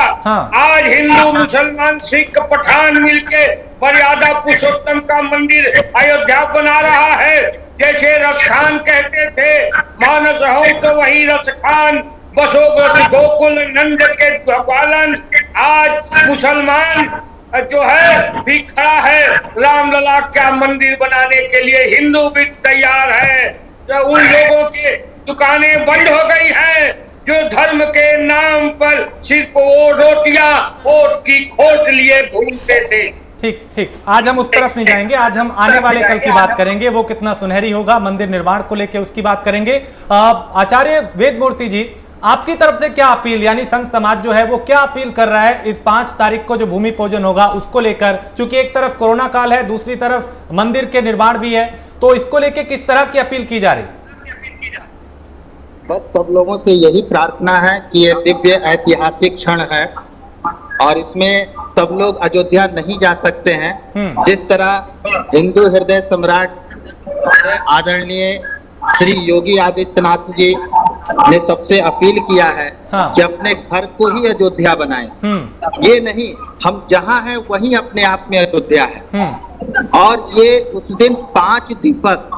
आज हिंदू, मुसलमान, सिख, पठान मिलके मर्यादा पुरुषोत्तम का मंदिर अयोध्या बना रहा है। जैसे रस खान कहते थे, मानस हो तो वही रस खान, बसो बस गोकुल नंद के पालन। आज मुसलमान जो है भी खड़ा है रामलला का मंदिर बनाने के लिए, हिंदू भी तैयार है। तो उन लोगों की दुकानें बंद हो गई हैं जो धर्म के नाम पर सिर्फ वो रोटियां वोट की खोट लिए घूमते थे। ठीक ठीक, आज हम उस तरफ नहीं जाएंगे। आज हम आने वाले कल की बात करेंगे, वो कितना सुनहरी होगा, मंदिर निर्माण को लेकर उसकी बात करेंगे। आचार्य वेदमूर्ति जी, आपकी तरफ से क्या अपील, यानी संघ समाज जो है वो क्या अपील कर रहा है इस 5 तारीख को जो भूमि पूजन होगा उसको लेकर? क्योंकि एक तरफ कोरोना काल है, दूसरी तरफ मंदिर के निर्माण भी है, तो इसको लेकर किस तरह की अपील की जा रही है? बस सब लोगों से यही प्रार्थना है कि ये दिव्य ऐतिहासिक क्षण है और इसमें सब लोग अयोध्या नहीं जा सकते हैं। जिस तरह हिंदू हृदय सम्राट आदरणीय श्री योगी आदित्यनाथ जी ने सबसे अपील किया है कि अपने घर को ही अयोध्या बनाएं। ये नहीं, हम जहाँ हैं वहीं अपने आप में अयोध्या है। और ये उस दिन 5 दीपक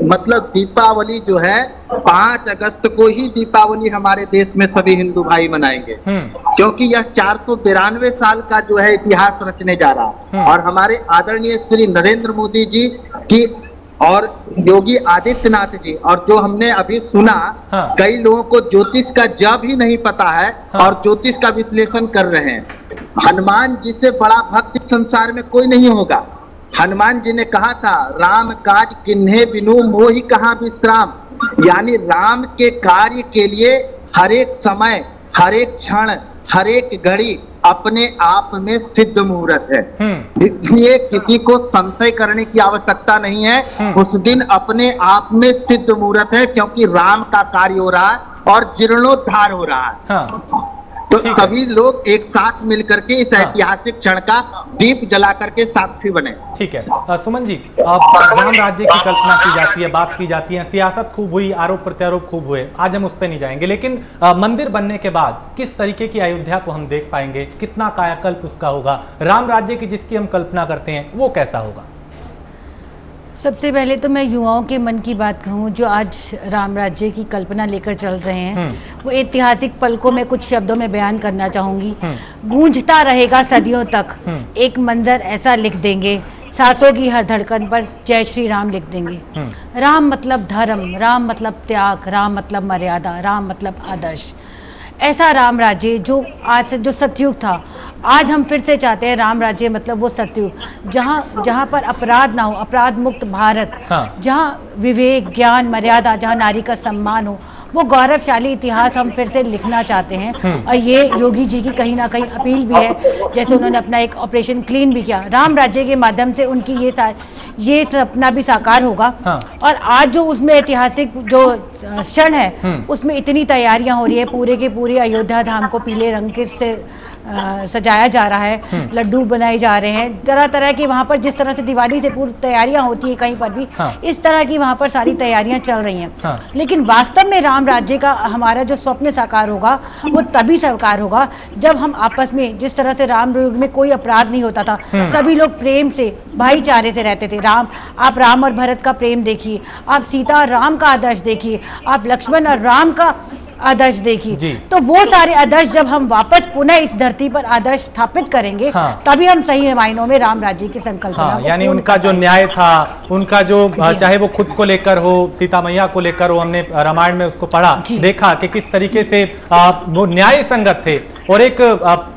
मतलब दीपावली जो है 5 अगस्त को ही दीपावली हमारे देश में सभी हिंदू भाई मनाएंगे, क्योंकि यह 492 साल का जो है इतिहास रचने जा रहा है। और हमारे आदरणीय श्री नरेंद्र मोदी जी की और योगी आदित्यनाथ जी, और जो हमने अभी सुना, कई लोगों को ज्योतिष का जब ही नहीं पता है और ज्योतिष का विश्लेषण कर रहे हैं। हनुमान जी से बड़ा भक्त संसार में कोई नहीं होगा। हनुमान जी ने कहा था, राम काज किन्हे बिनु मोहि कहाँ विश्राम, यानी राम के कार्य के लिए हर एक समय, हर एक क्षण, हर एक घड़ी अपने आप में सिद्ध मुहूर्त है। इसलिए किसी को संशय करने की आवश्यकता नहीं है। उस दिन अपने आप में सिद्ध मुहूर्त है, क्योंकि राम का कार्य हो रहा है और जीर्णोद्धार हो रहा है। तो सभी लोग एक साथ मिलकर के इस ऐतिहासिक क्षण का दीप जला करके साक्षी बने। ठीक है। सुमन जी, राम राज्य की कल्पना की जाती है, बात की जाती है, सियासत खूब हुई, आरोप प्रत्यारोप खूब हुए, आज हम उस पर नहीं जाएंगे। लेकिन मंदिर बनने के बाद किस तरीके की अयोध्या को हम देख पाएंगे, कितना कायाकल्प उसका होगा, राम राज्य की जिसकी हम कल्पना करते हैं वो कैसा होगा? सबसे पहले तो मैं युवाओं के मन की बात कहूँ जो आज राम राज्य की कल्पना लेकर चल रहे हैं, वो ऐतिहासिक पल को मैं कुछ शब्दों में बयान करना चाहूँगी। गूंजता रहेगा सदियों तक, एक मंजर ऐसा लिख देंगे, सांसों की हर धड़कन पर जय श्री राम लिख देंगे। राम मतलब धर्म, राम मतलब त्याग, राम मतलब मर्यादा, राम मतलब आदर्श। ऐसा राम राज्य जो आज से जो सतयुग था, आज हम फिर से चाहते हैं राम राज्य मतलब वो सतयुग जहाँ पर अपराध ना हो, अपराध मुक्त भारत, जहाँ विवेक, ज्ञान, मर्यादा, जहाँ नारी का सम्मान हो, वो गौरवशाली इतिहास हम फिर से लिखना चाहते हैं। और ये योगी जी की कहीं ना कहीं अपील भी है, जैसे उन्होंने अपना एक ऑपरेशन क्लीन भी किया, राम राज्य के माध्यम से उनकी ये सपना भी साकार होगा। और आज जो उसमें ऐतिहासिक जो क्षण है उसमें इतनी तैयारियां हो रही है, पूरे के पूरे अयोध्या धाम को पीले रंग के से सजाया जा रहा है, लड्डू बनाए जा रहे हैं, तरह तरह की वहाँ पर जिस तरह से दिवाली से पूर्व तैयारियां होती है कहीं पर भी, इस तरह की वहाँ पर सारी तैयारियां चल रही हैं। लेकिन वास्तव में राम राज्य का हमारा जो स्वप्न साकार होगा वो तभी साकार होगा जब हम आपस में, जिस तरह से राम युग में कोई अपराध नहीं होता था, सभी लोग प्रेम से, भाईचारे से रहते थे। आप राम और भरत का प्रेम देखिए, आप सीता और राम का आदर्श देखिए, आप लक्ष्मण और राम का आदर्श देखिए। तो वो सारे आदर्श जब हम वापस पुनः इस धरती पर आदर्श स्थापित करेंगे, तभी हम सही मायनों में राम राज्य की संकल्पना यानी उनका जो न्याय था, उनका जो चाहे वो खुद को लेकर हो, सीता मैया को लेकर हो, हमने रामायण में उसको पढ़ा, देखा कि किस तरीके से वो न्याय संगत थे, और एक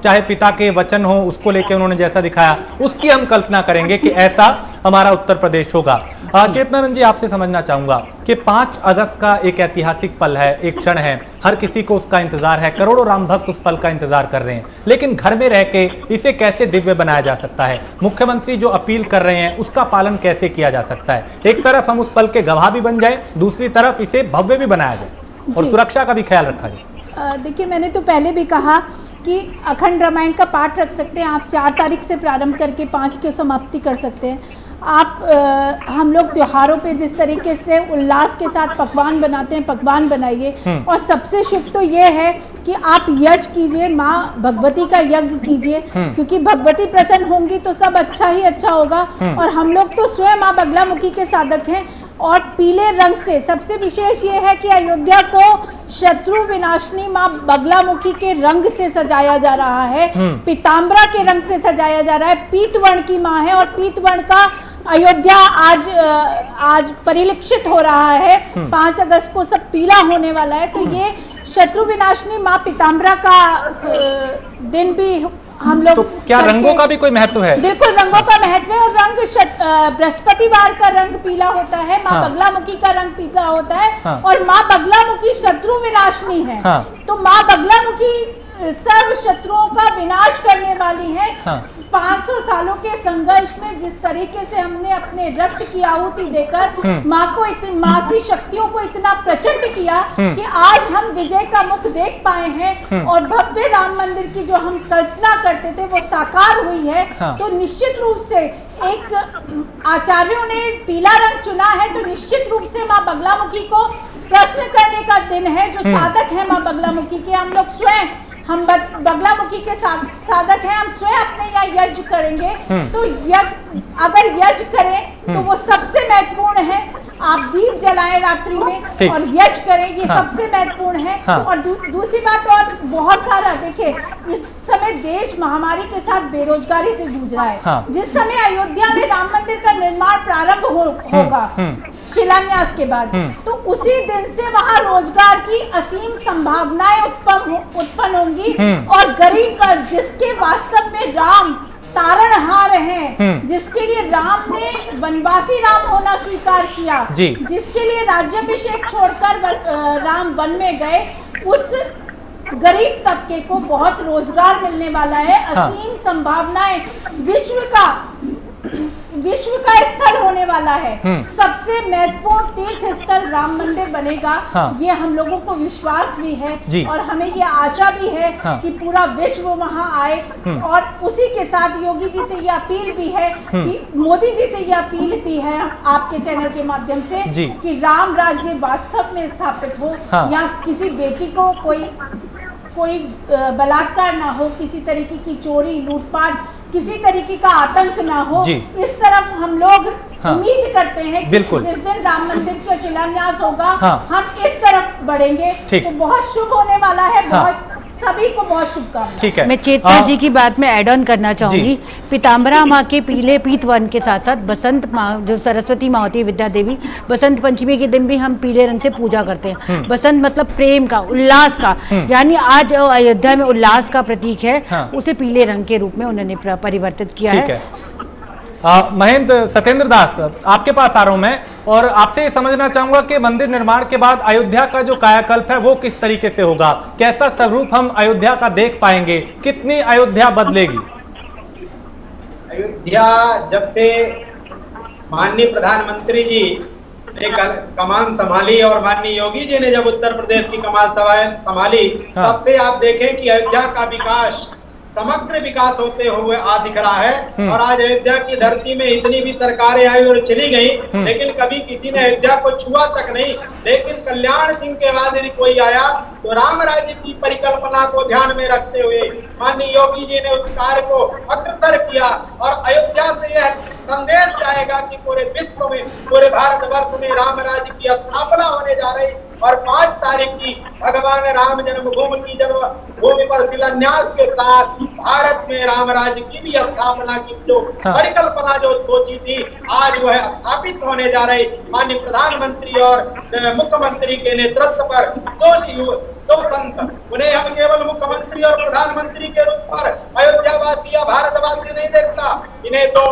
चाहे पिता के वचन हो उसको लेकर उन्होंने जैसा दिखाया, उसकी हम कल्पना करेंगे कि ऐसा हमारा उत्तर प्रदेश होगा। चेतनानंद जी, आपसे समझना चाहूंगा कि 5 अगस्त का एक ऐतिहासिक पल है, एक क्षण है, हर किसी को उसका इंतजार है, करोड़ों राम भक्त उस पल का इंतजार कर रहे हैं, लेकिन घर में रह के इसे कैसे दिव्य बनाया जा सकता है? मुख्यमंत्री जो अपील कर रहे हैं उसका पालन कैसे किया जा सकता है? एक तरफ हम उस पल के गवाह भी बन जाए, दूसरी तरफ इसे भव्य भी बनाया जाए और सुरक्षा का भी ख्याल रखा जाए। देखिए, मैंने तो पहले भी कहा कि अखंड रामायण का पाठ रख सकते हैं आप, 4 तारीख से प्रारंभ करके 5 की समाप्ति कर सकते हैं आप। हम लोग त्योहारों पे जिस तरीके से उल्लास के साथ पकवान बनाते हैं, पकवान बनाइए। और सबसे शुभ तो ये है कि आप यज्ञ कीजिए, माँ भगवती का यज्ञ कीजिए, क्योंकि भगवती प्रसन्न होंगी तो सब अच्छा ही अच्छा होगा। और हम लोग तो स्वयं माँ बगलामुखी के साधक हैं। और पीले रंग से सबसे विशेष ये है कि अयोध्या को शत्रु विनाशिनी माँ बगलामुखी के रंग से सजाया जा रहा है, पीताम्बरा के रंग से सजाया जा रहा है। पीतवर्ण की माँ है और पीतवर्ण का अयोध्या आज परिलक्षित हो रहा है। 5 अगस्त को सब पीला होने वाला है, तो ये शत्रु विनाशिनी माँ पीताम्बरा का दिन भी हम लोग। तो क्या रंगों का भी कोई महत्व है? बिल्कुल, रंगों का महत्व है। और रंग बृहस्पतिवार का रंग पीला होता है, माँ बगलामुखी का रंग पीला होता है। और माँ बगलामुखी शत्रु विनाशिनी है। तो माँ बगलामुखी सर्व शत्रुओं का विनाश करने वाली है। 500 सालों के संघर्ष में जिस तरीके से हमने अपने रक्त की आहुति देकर माँ की शक्तियों को इतना प्रचंड किया कि आज हम विजय का मुख देख पाए हैं और भव्य राम मंदिर की जो हम कल्पना करते थे वो साकार हुई है। तो निश्चित रूप से एक आचार्यों ने पीला रंग चुना है, तो निश्चित रूप से माँ बगलामुखी को प्रश्न करने का दिन है। जो साधक है माँ बगलामुखी के, हम लोग स्वयं, हम बगलामुखी के साधक हैं, हम स्वयं अपने यहाँ यज्ञ करेंगे। तो अगर यज्ञ करें तो वो सबसे महत्वपूर्ण है। आप दीप जलाएं रात्रि में और यज्ञ करें, ये सबसे महत्वपूर्ण है। और दूसरी बात, और बहुत सारा, देखिए इस समय देश महामारी के साथ बेरोजगारी से जूझ रहा है। जिस समय अयोध्या में राम मंदिर का निर्माण प्रारंभ होगा शिलान्यास के बाद, तो उसी दिन से वहाँ रोजगार की असीम संभावनाएं उत्पन्न होंगी। और गरीब पर, जिसके वास्तव में राम तारणहार हैं, जिसके लिए राम ने वनवासी राम होना स्वीकार किया, जिसके लिए राज्याभिषेक छोड़कर राम वन में गए, उस गरीब तबके को बहुत रोजगार मिलने वाला है। असीम संभावनाएं, विश्व का स्थल होने वाला है। सबसे महत्वपूर्ण तीर्थ स्थल राम मंदिर बनेगा। ये हम लोगों को विश्वास भी है और हमें ये आशा भी है कि पूरा विश्व वहां आए। और उसी के साथ योगी जी से ये अपील भी है कि मोदी जी से ये अपील भी है आपके चैनल के माध्यम से कि राम राज्य वास्तव में स्थापित हो। यहाँ किसी बेटी को कोई बलात्कार ना हो, किसी तरीके की चोरी, लूटपाट, किसी तरीके का आतंक ना हो। इस तरफ हम लोग उम्मीद करते हैं कि जिस दिन राम मंदिर का शिलान्यास होगा हम इस तरफ बढ़ेंगे। तो बहुत शुभ होने वाला है, बहुत सभी को बहुत शुभकामनाएं। ठीक है, मैं चेतना जी की बात में ऐड ऑन करना चाहूंगी। पीताम्बरा माँ के पीले पीत वन के साथ साथ बसंत माँ जो सरस्वती माँ होती है, विद्या देवी, बसंत पंचमी के दिन भी हम पीले रंग से पूजा करते हैं। बसंत मतलब प्रेम का, उल्लास का, यानी आज अयोध्या में उल्लास का प्रतीक है, उसे पीले रंग के रूप में उन्होंने परिवर्तित किया है। महेंद्र सत्येंद्र दास, आपके पास आ रहा हूं मैं और आपसे ये समझना चाहूंगा कि मंदिर निर्माण के बाद अयोध्या का जो कायाकल्प है वो किस तरीके से होगा, कैसा स्वरूप हम अयोध्या का देख पाएंगे, कितनी अयोध्या बदलेगी? अयोध्या जब से माननीय प्रधानमंत्री जी ने कमान संभाली और माननीय योगी जी ने जब उत्तर प्रदेश की कमान संभाली, तब से आप देखें कि अयोध्या का विकास, समग्र विकास होते हुए आ दिख रहा है। और आज अयोध्या की धरती में इतनी भी सरकारें आई और चली गई, लेकिन कभी किसी ने अयोध्या को छुआ तक नहीं। लेकिन कल्याण सिंह के बाद यदि कोई आया तो राम राज्य की परिकल्पना को ध्यान में रखते हुए माननीय योगी जी ने उस कार्य को अग्रसर किया और अयोध्या से यह संदेश जाएगा कि पूरे विश्व में, पूरे भारतवर्ष में राम राज्य की स्थापना होने जा रही। और 5 तारीख की भगवान राम जन्मभूमि की जन्मभूमि पर शिलान्यास के साथ भारत में राम राज्य की भी स्थापना की जो परिकल्पना जो सोची थी, आज वह स्थापित होने जा रही। माननीय प्रधानमंत्री और मुख्यमंत्री के नेतृत्व पर दो संत, उन्हें हम केवल मुख्यमंत्री और प्रधानमंत्री के रूप पर अयोध्यावासी या भारतवासी नहीं देखता, इन्हें तो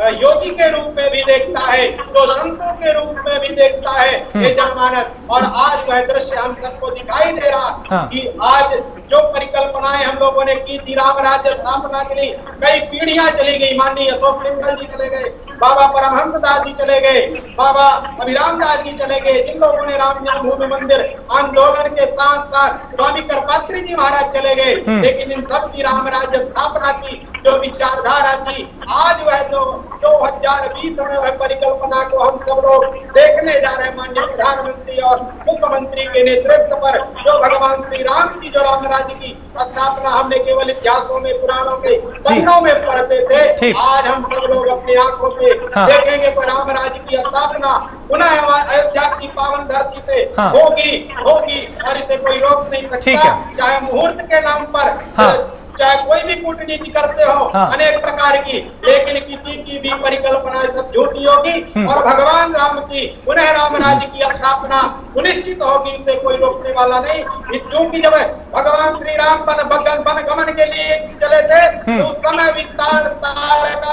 योगी के रूप में भी देखता है, तो संतों के रूप में भी देखता है ये जनमानस। और आज वह दृश्य हम सबको दिखाई दे रहा कि आज जो परिकल्पनाएं हम लोगों ने की थी राम राज्य स्थापना के लिए, कई पीढ़ियां चली गई। माननीय अशोक सिंघल जी चले गए, बाबा परमहंस दास जी चले गए, बाबा अभिराम दास जी चले गए, जिन लोगों ने राम जन्मभूमि मंदिर आंदोलन के साथ साथ स्वामी करपात्री जी महाराज चले गए, लेकिन इन सब की राम राज्य स्थापना की जो विचारधारा थी, आज वह जो 2020 में वह परिकल्पना को हम सब लोग देखने जा रहे हैं। माननीय प्रधानमंत्री और मुख्यमंत्री के नेतृत्व पर जो भगवान श्री राम की जो राम राज्य की स्थापना हमने केवल इतिहासों में, पुराणों के पन्नों में पढ़ते थे, आज हम सब लोग अपनी आंखों से देखेंगे तो राम राज्य की स्थापना पुनः हमारे अयोध्या की पावन धरती से होगी और इसे कोई रोक नहीं सकता। चाहे मुहूर्त के नाम पर चाहे कोई भी कूटनीति करते हो अनेक प्रकार की, लेकिन किसी की भी परिकल्पना सब झूठी होगी और भगवान राम की पुनः राम राज्य की स्थापना सुनिश्चित होगी, इसे कोई रोकने वाला नहीं। क्योंकि जब भगवान श्री राम वन गमन के लिए चले थे तो उस समय विस्तार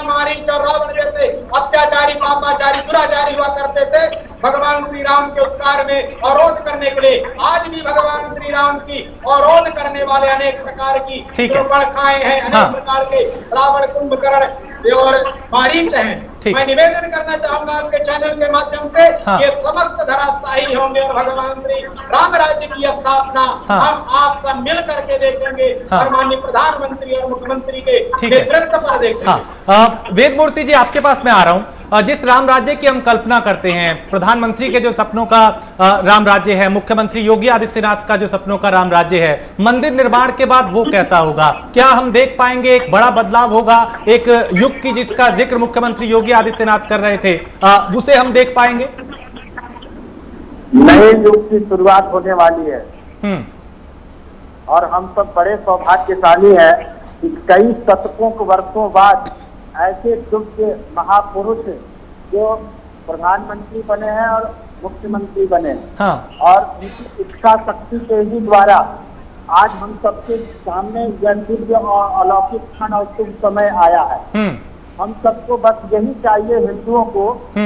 मारीच और रावण जैसे अत्याचारी, पापाचारी, दुराचारी हुआ करते थे भगवान श्री राम के उपकार में अवरोध करने के लिए। आज भी भगवान श्री राम की अवरोध करने वाले अनेक प्रकार की खाए हैं, अनेक प्रकार के रावण, कुंभकर्ण और मारीच हैं। मैं निवेदन करना चाहूंगा आपके चैनल के माध्यम से ये समस्त धराशायी होंगे और भगवान श्री राम राज्य की स्थापना हम आप सब मिल करके देखेंगे और माननीय प्रधानमंत्री और मुख्यमंत्री के नेतृत्व पर देखेंगे। वेदमूर्ति जी, आपके पास मैं आ रहा हूँ। जिस राम राज्य की हम कल्पना करते हैं, प्रधानमंत्री के जो सपनों का राम राज्य है, मुख्यमंत्री योगी आदित्यनाथ का जो सपनों का राम राज्य है, मंदिर निर्माण के बाद वो कैसा होगा? क्या हम देख पाएंगे एक बड़ा बदलाव होगा, एक युग की जिसका जिक्र मुख्यमंत्री योगी आदित्यनाथ कर रहे थे, उसे हम देख पाएंगे? नए युग की शुरुआत होने वाली है और हम सब बड़े सौभाग्यशाली हैं कि कई शतकों वर्षों बाद ऐसे युग के महापुरुष जो प्रधानमंत्री बने हैं और मुख्यमंत्री बने हैं और उनकी इच्छा शक्ति के ही द्वारा आज हम सबके सामने यह दिव्य और अलौकिक क्षण और शुभ समय आया है। हम सबको बस यही चाहिए, हिंदुओं को,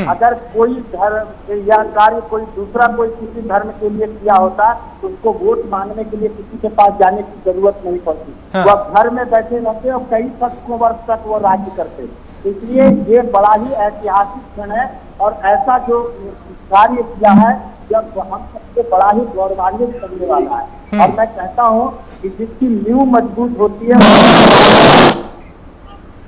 अगर कोई धर्म या कार्य कोई दूसरा कोई किसी धर्म के लिए किया होता तो उसको वोट मांगने के लिए किसी के पास जाने की जरूरत नहीं पड़ती। वो घर में बैठे रहते और कई शतकों वर्ष तक वो राज्य करते। इसलिए ये बड़ा ही ऐतिहासिक क्षण है और ऐसा जो कार्य किया है जब हम सबसे बड़ा ही गौरवान्वित करने वाला है। और मैं कहता हूँ कि जिसकी नींव मजबूत होती है,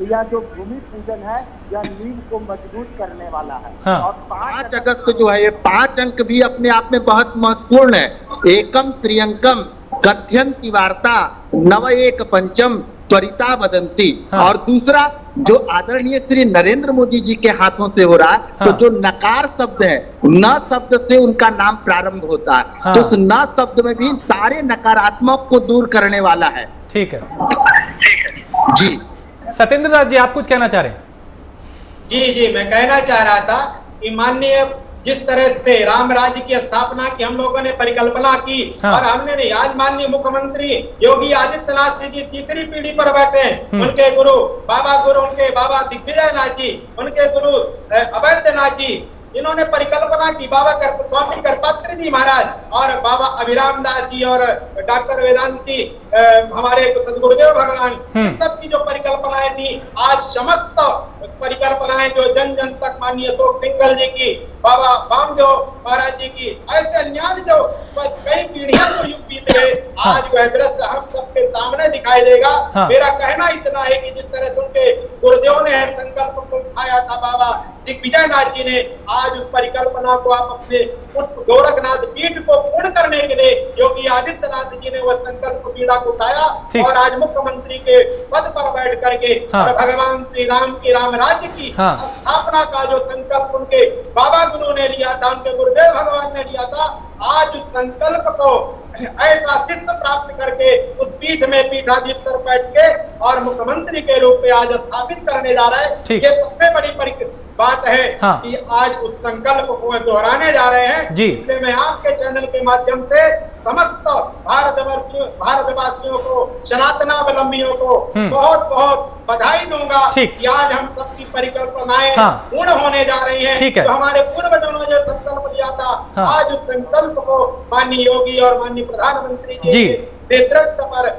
यह जो भूमि पूजन है यह नींव को मजबूत करने वाला है। और 5 अगस्त जो है, ये 5 अंक भी अपने आप में बहुत महत्वपूर्ण है। एकम त्रियंकम कथ्यंति वार्ता नव एक पंचम त्वरिता वदंती। हाँ। और दूसरा जो आदरणीय श्री नरेंद्र मोदी जी के हाथों से हो रहा है, हाँ। तो जो नकार शब्द है, न शब्द से उनका नाम प्रारंभ होता है, हाँ। तो उस न शब्द में भी सारे नकारात्मक को दूर करने वाला है। ठीक है जी सत्येंद्र दास जी, आप कुछ कहना चाह रहे हैं? जी मैं कहना चाह रहा था कि माननीय जिस तरह से राम राज्य की स्थापना की हम लोगों ने परिकल्पना की, हाँ। और हमने नहीं, आज माननीय मुख्यमंत्री योगी आदित्यनाथ जी तीसरी पीढ़ी पर बैठे हैं। उनके गुरु उनके बाबा दिग्विजय नाथ जी, उनके गुरु अवैधनाथ जी, इन्होंने परिकल्पना की। बाबा स्वामी करपात्री जी महाराज और बाबा अभिराम दास जी और डॉक्टर वेदांती हमारे सदगुरुदेव भगवान, सबकी जो परिकल्पनाएं थी, आज समस्त परिकल्पनाएं जो जन जन तक माननीय अशोक सिंघल जी की, बाबा बामदेव महाराज जी की, ऐसे अन्य जो कई पीढ़ियां जो युग बीत गए, आज वह दृश्य हम सबके सामने दिखाई देगा। हाँ। मेरा कहना इतना है कि जिस तरह से उनके गुरुदेव ने संकल्प को उठाया था बाबा दिग्विजय नाथ जी ने, आज उस परिकल्पना को आप अपने गोरखनाथ पीठ को पूर्ण करने के लिए योगी आदित्यनाथ जी ने वह संकल्प पीड़ा को उठाया, और आज मुख्यमंत्री के पद पर बैठ करके और भगवान श्री राम की राम राज्य की स्थापना का जो संकल्प उनके बाबा गुरु ने लिया था, उनके गुरुदेव भगवान ने लिया था, आज उस संकल्प को ऐसा सिद्ध प्राप्त करके उस पीठ में पीठाधीश पर बैठ के और मुख्यमंत्री के रूप में आज स्थापित करने जा रहा है। ये सबसे बड़ी बात है कि आज उस संकल्प को दोहराने जा रहे हैं। इसलिए मैं आपके चैनल के माध्यम से समस्त भारतवासियों को, सनातनावलंबियों को बहुत बहुत बधाई दूंगा कि आज हम सबकी परिकल्पनाएं पूर्ण होने जा रही हैं। जो हमारे पूर्वजों ने जो संकल्प लिया था, आज उस संकल्प को माननीय योगी और माननीय प्रधानमंत्री जी के नेतृत्व पर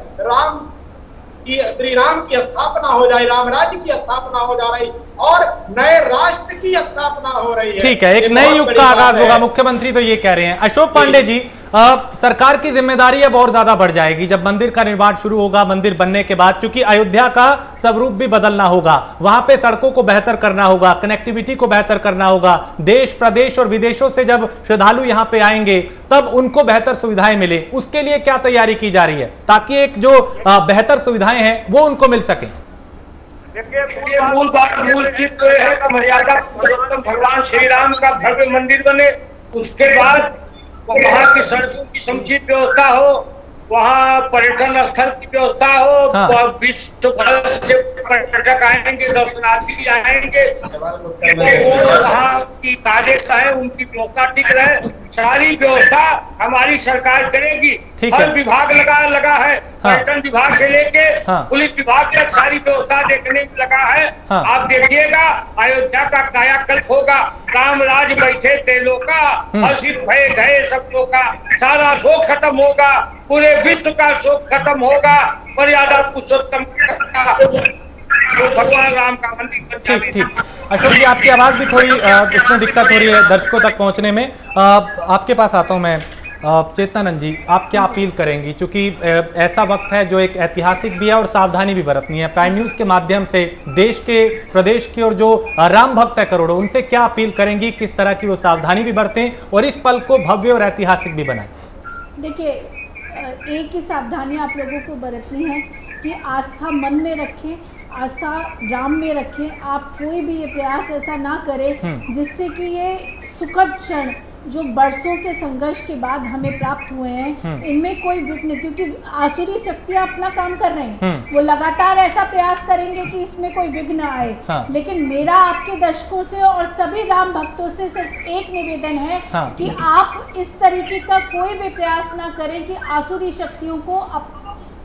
श्री राम की स्थापना हो जाए, राम राज्य की स्थापना हो जा रही और नए राष्ट्र की स्थापना हो रही है। ठीक है, एक नए युग का आगाज होगा, मुख्यमंत्री तो ये कह रहे हैं। अशोक पांडे जी, सरकार की जिम्मेदारी अब और ज्यादा बढ़ जाएगी जब मंदिर का निर्माण शुरू होगा। मंदिर बनने के बाद, क्योंकि अयोध्या का स्वरूप भी बदलना होगा, वहां पे सड़कों को बेहतर करना होगा, कनेक्टिविटी को बेहतर करना होगा। देश प्रदेश और विदेशों से जब श्रद्धालु यहाँ पे आएंगे तब उनको बेहतर सुविधाएं मिले, उसके लिए क्या तैयारी की जा रही है ताकि एक जो बेहतर सुविधाएं हैं वो उनको मिल सके? देखिए, मूल चीज तो है कि मर्यादा पुरुषोत्तम भगवान श्री राम का भव्य मंदिर बने, उसके बाद वहाँ की सड़कों की समुचित व्यवस्था हो, वहाँ पर्यटन स्थल की व्यवस्था हो, विश्व भर से पर्यटक आएंगे, दर्शनार्थी आएंगे, वहाँ की कार्य है उनकी व्यवस्था ठीक रहे, सारी व्यवस्था हमारी सरकार करेगी। हर विभाग लगा है, पर्यटन विभाग से लेके पुलिस विभाग तक सारी व्यवस्था देखने में लगा है। आप देखिएगा अयोध्या का कायाकल्प होगा, राम राज बैठे तेलों का, हर्षित भय गए सब लोग का, सारा शोक खत्म होगा, पूरे विश्व का शोक खत्म होगा, मर्यादा पुरुषोत्तम का भगवान राम का मंदिर। ठीक। अशोक जी, आपकी आवाज भी थोड़ी इसमें दिक्कत हो रही है दर्शकों तक पहुंचने में। आपके पास आता हूं मैं। चेतनानंद जी, आप क्या अपील करेंगी, क्योंकि ऐसा वक्त है जो एक ऐतिहासिक भी है और सावधानी भी बरतनी है। प्राइम न्यूज के माध्यम से देश के, प्रदेश के और जो राम भक्त है करोड़ों, उनसे क्या अपील करेंगी, किस तरह की वो सावधानी भी बरतें और इस पल को भव्य और ऐतिहासिक भी बनाएं? देखिए, एक ही सावधानी आप लोगों को बरतनी है कि आस्था मन में रखें, आस्था राम में रखें। आप कोई भी ये प्रयास ऐसा ना करें जिससे कि ये सुखद क्षण जो बरसों के संघर्ष के बाद हमें प्राप्त हुए हैं, इनमें कोई विघ्न, क्योंकि आसुरी शक्तियां अपना काम कर रही हैं, वो लगातार ऐसा प्रयास करेंगे कि इसमें कोई विघ्न आए। लेकिन मेरा आपके दर्शकों से और सभी राम भक्तों से सिर्फ एक निवेदन है कि आप इस तरीके का कोई भी प्रयास ना करें कि आसुरी शक्तियों को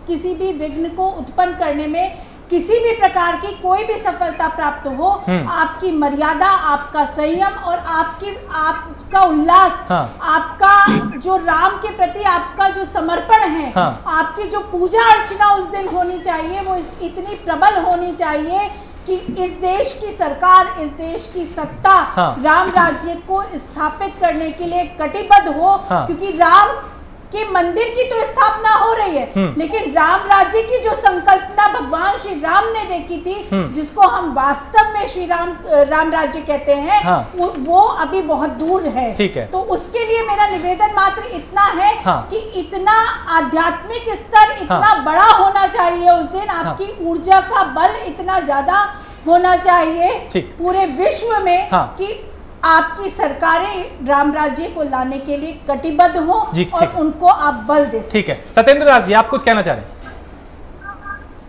किसी भी विघ्न को उत्पन्न करने में किसी भी प्रकार की कोई भी सफलता प्राप्त हो। आपकी मर्यादा, आपका संयम और आपका उल्लास, आपका जो राम के प्रति आपका जो समर्पण है, आपकी जो पूजा अर्चना उस दिन होनी चाहिए, वो इतनी प्रबल होनी चाहिए कि इस देश की सरकार, इस देश की सत्ता राम राज्य को स्थापित करने के लिए कटिबद्ध हो। क्योंकि राम कि मंदिर की तो स्थापना हो रही है, लेकिन राम राज्य की जो संकल्पना भगवान श्री राम ने देखी थी, जिसको हम वास्तव में श्री राम राज्य कहते हैं, वो अभी बहुत दूर है। ठीक है। तो उसके लिए मेरा निवेदन मात्र इतना है कि इतना आध्यात्मिक स्तर इतना बड़ा होना चाहिए उस दिन, आपकी ऊर्जा का बल इतना ज्यादा होना चाहिए पूरे विश्व में कि आपकी सरकारें राम राज्य को लाने के लिए कटिबद्ध हो और उनको आप बल दे। ठीक है, सत्येंद्र दास जी आप कुछ कहना चाह रहे हैं?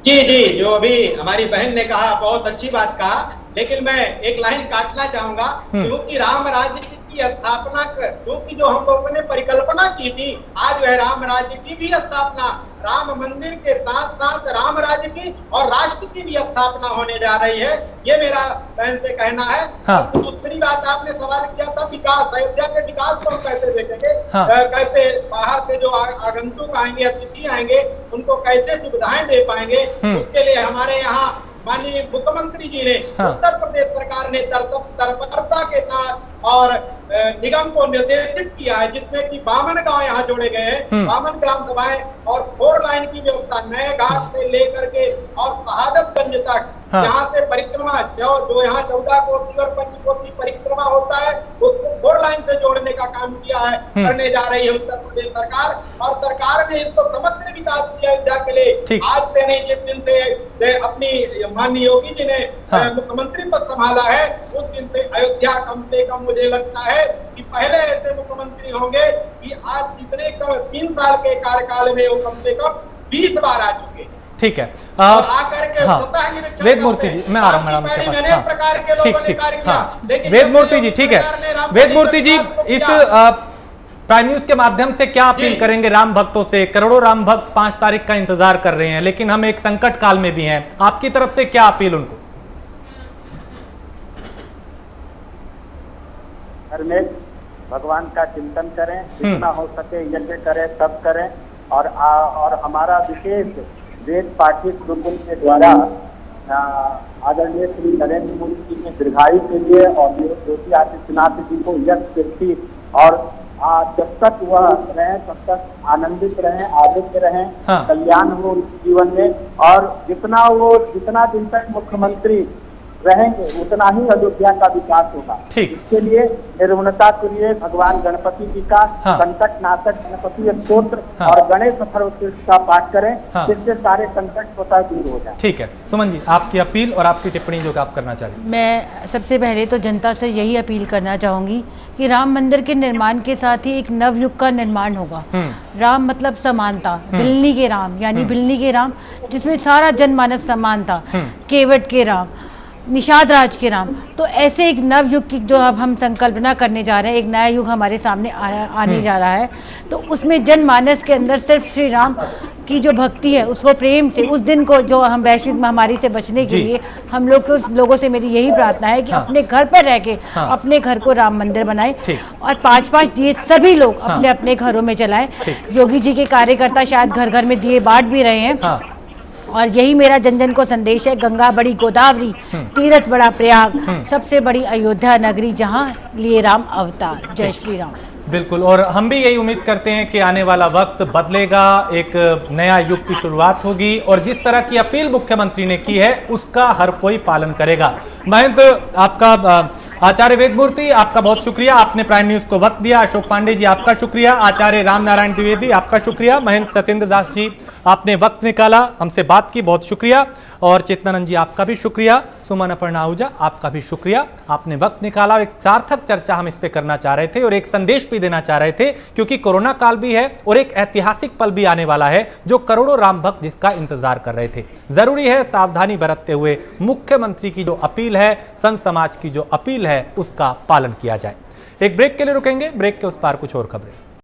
जी, जो अभी हमारी बहन ने कहा बहुत अच्छी बात कहा, लेकिन मैं एक लाइन काटना चाहूंगा, क्योंकि राम राज्य की स्थापना क्योंकि जो हम लोगों ने परिकल्पना की थी, आज वह राम राज्य की भी स्थापना, राम मंदिर के साथ साथ राम राज्य की और राष्ट्र की भी स्थापना होने जा रही है। ये मेरा बहन से कहना है। दूसरी बात आपने सवाल किया था विकास, अयोध्या के विकास को हम कैसे देखेंगे, कैसे बाहर से जो आगंतुक आएंगे, अतिथि आएंगे, उनको कैसे सुविधाएं दे पाएंगे, उसके लिए हमारे यहाँ माननीय मुख्यमंत्री जी ने, उत्तर प्रदेश सरकार ने तत्परता के साथ और निगम को निर्देशित किया है, जिसमें कि 52 गांव यहाँ जोड़े गए हैं, 52 ग्राम सभाएं और 4 लाइन की व्यवस्था नए घाट से लेकर के और शहादतगंज तक, यहाँ से परिक्रमा जो यहाँ 14 कोसी और 5 कोसी परिक्रमा होता है, उसको 4 लाइन से जोड़ने का काम किया है, करने जा रही है उत्तर प्रदेश सरकार। और सरकार ने इसको समग्र विकास किया अयोध्या के लिए। आज से नहीं, जिस दिन से अपनी माननीय योगी जी ने मुख्यमंत्री पद संभाला है, उस दिन से अयोध्या कम से कम मुझे लगता है कि पहले ऐसे मुख्यमंत्री होंगे कि आज जितने 3 साल के कार्यकाल में वो कम से कम 20 बार आ चुके। ठीक है, आकर के वेदमूर्ति जी मैं आ रहा हूँ मैडम के पास। वेदमूर्ति जी ठीक है, वेदमूर्ति जी इस प्राइम न्यूज के माध्यम से क्या अपील करेंगे राम भक्तों से? करोड़ों राम भक्त 5 तारीख का इंतजार कर रहे हैं, लेकिन हम एक संकट काल में भी हैं, आपकी तरफ से क्या अपील उनको? घर में भगवान का चिंतन करें, जितना हो सके यज्ञ करें, सब करें, और हमारा विशेष वेद पाठित गुरुकुल के द्वारा आदरणीय श्री नरेंद्र मोदी जी के दीर्घायु के लिए और योगी आदित्यनाथ जी को यश कीर्ति और जब तक वह रहें तब तक आनंदित रहें, आरोग्य रहें, कल्याण हो जीवन में, और जितना दिन तक मुख्यमंत्री रहेंगे उतना ही अयोध्या का विकास होगा। ठीक, इसके लिए निर्मलता के लिए भगवान गणपति जी का संकट नाशक गणपति स्तोत्र और गणेश सर्वश्रेष्ठ का पाठ करें, जिससे सारे संकट स्वतः दूर हो जाए। ठीक है, सुमन जी आपकी अपील और आपकी टिप्पणी जो आप करना चाह रहे हैं। मैं सबसे पहले तो जनता से यही अपील करना चाहूंगी कि राम मंदिर के निर्माण के साथ ही एक नवयुग का निर्माण होगा। राम मतलब समानता, भिलनी के राम यानी भिलनी के राम, जिसमें सारा जनमानस समान था, केवट के राम, निषाद राज के राम। तो ऐसे एक नव युग की जो अब हम संकल्पना करने जा रहे हैं, एक नया युग हमारे सामने आने जा रहा है, तो उसमें जनमानस के अंदर सिर्फ श्री राम की जो भक्ति है उसको प्रेम से उस दिन को जो हम वैश्विक महामारी से बचने के लिए हम लोगों से मेरी यही प्रार्थना है कि अपने घर पर रह के अपने घर को राम मंदिर बनाएं और 5-5 दिए सभी लोग अपने अपने घरों में जलाएं। योगी जी के कार्यकर्ता शायद घर घर में दिए बांट भी रहे हैं, और यही मेरा जन जन को संदेश है। गंगा बड़ी गोदावरी, तीर्थ बड़ा प्रयाग, सबसे बड़ी अयोध्या नगरी जहां लिए राम अवतार। जय श्री राम। बिल्कुल, और हम भी यही उम्मीद करते हैं कि आने वाला वक्त बदलेगा, एक नया युग की शुरुआत होगी, और जिस तरह की अपील मुख्यमंत्री ने की है उसका हर कोई पालन करेगा। महंत आपका, आचार्य वेदमूर्ति आपका बहुत शुक्रिया, आपने प्राइम न्यूज को वक्त दिया। अशोक पांडे जी आपका शुक्रिया, आचार्य राम नारायण द्विवेदी आपका शुक्रिया, महंत सत्येंद्र दास जी आपने वक्त निकाला, हमसे बात की, बहुत शुक्रिया, और चेतनानंद जी आपका भी शुक्रिया, सुमन अपर्णा आहूजा आपका भी शुक्रिया, आपने वक्त निकाला। एक सार्थक चर्चा हम इस पे करना चाह रहे थे और एक संदेश भी देना चाह रहे थे, क्योंकि कोरोना काल भी है और एक ऐतिहासिक पल भी आने वाला है जो करोड़ों राम भक्त जिसका इंतजार कर रहे थे। जरूरी है सावधानी बरतते हुए मुख्यमंत्री की जो अपील है, संत समाज की जो अपील है, उसका पालन किया जाए। एक ब्रेक के लिए रुकेंगे, ब्रेक के उस पार कुछ और खबरें।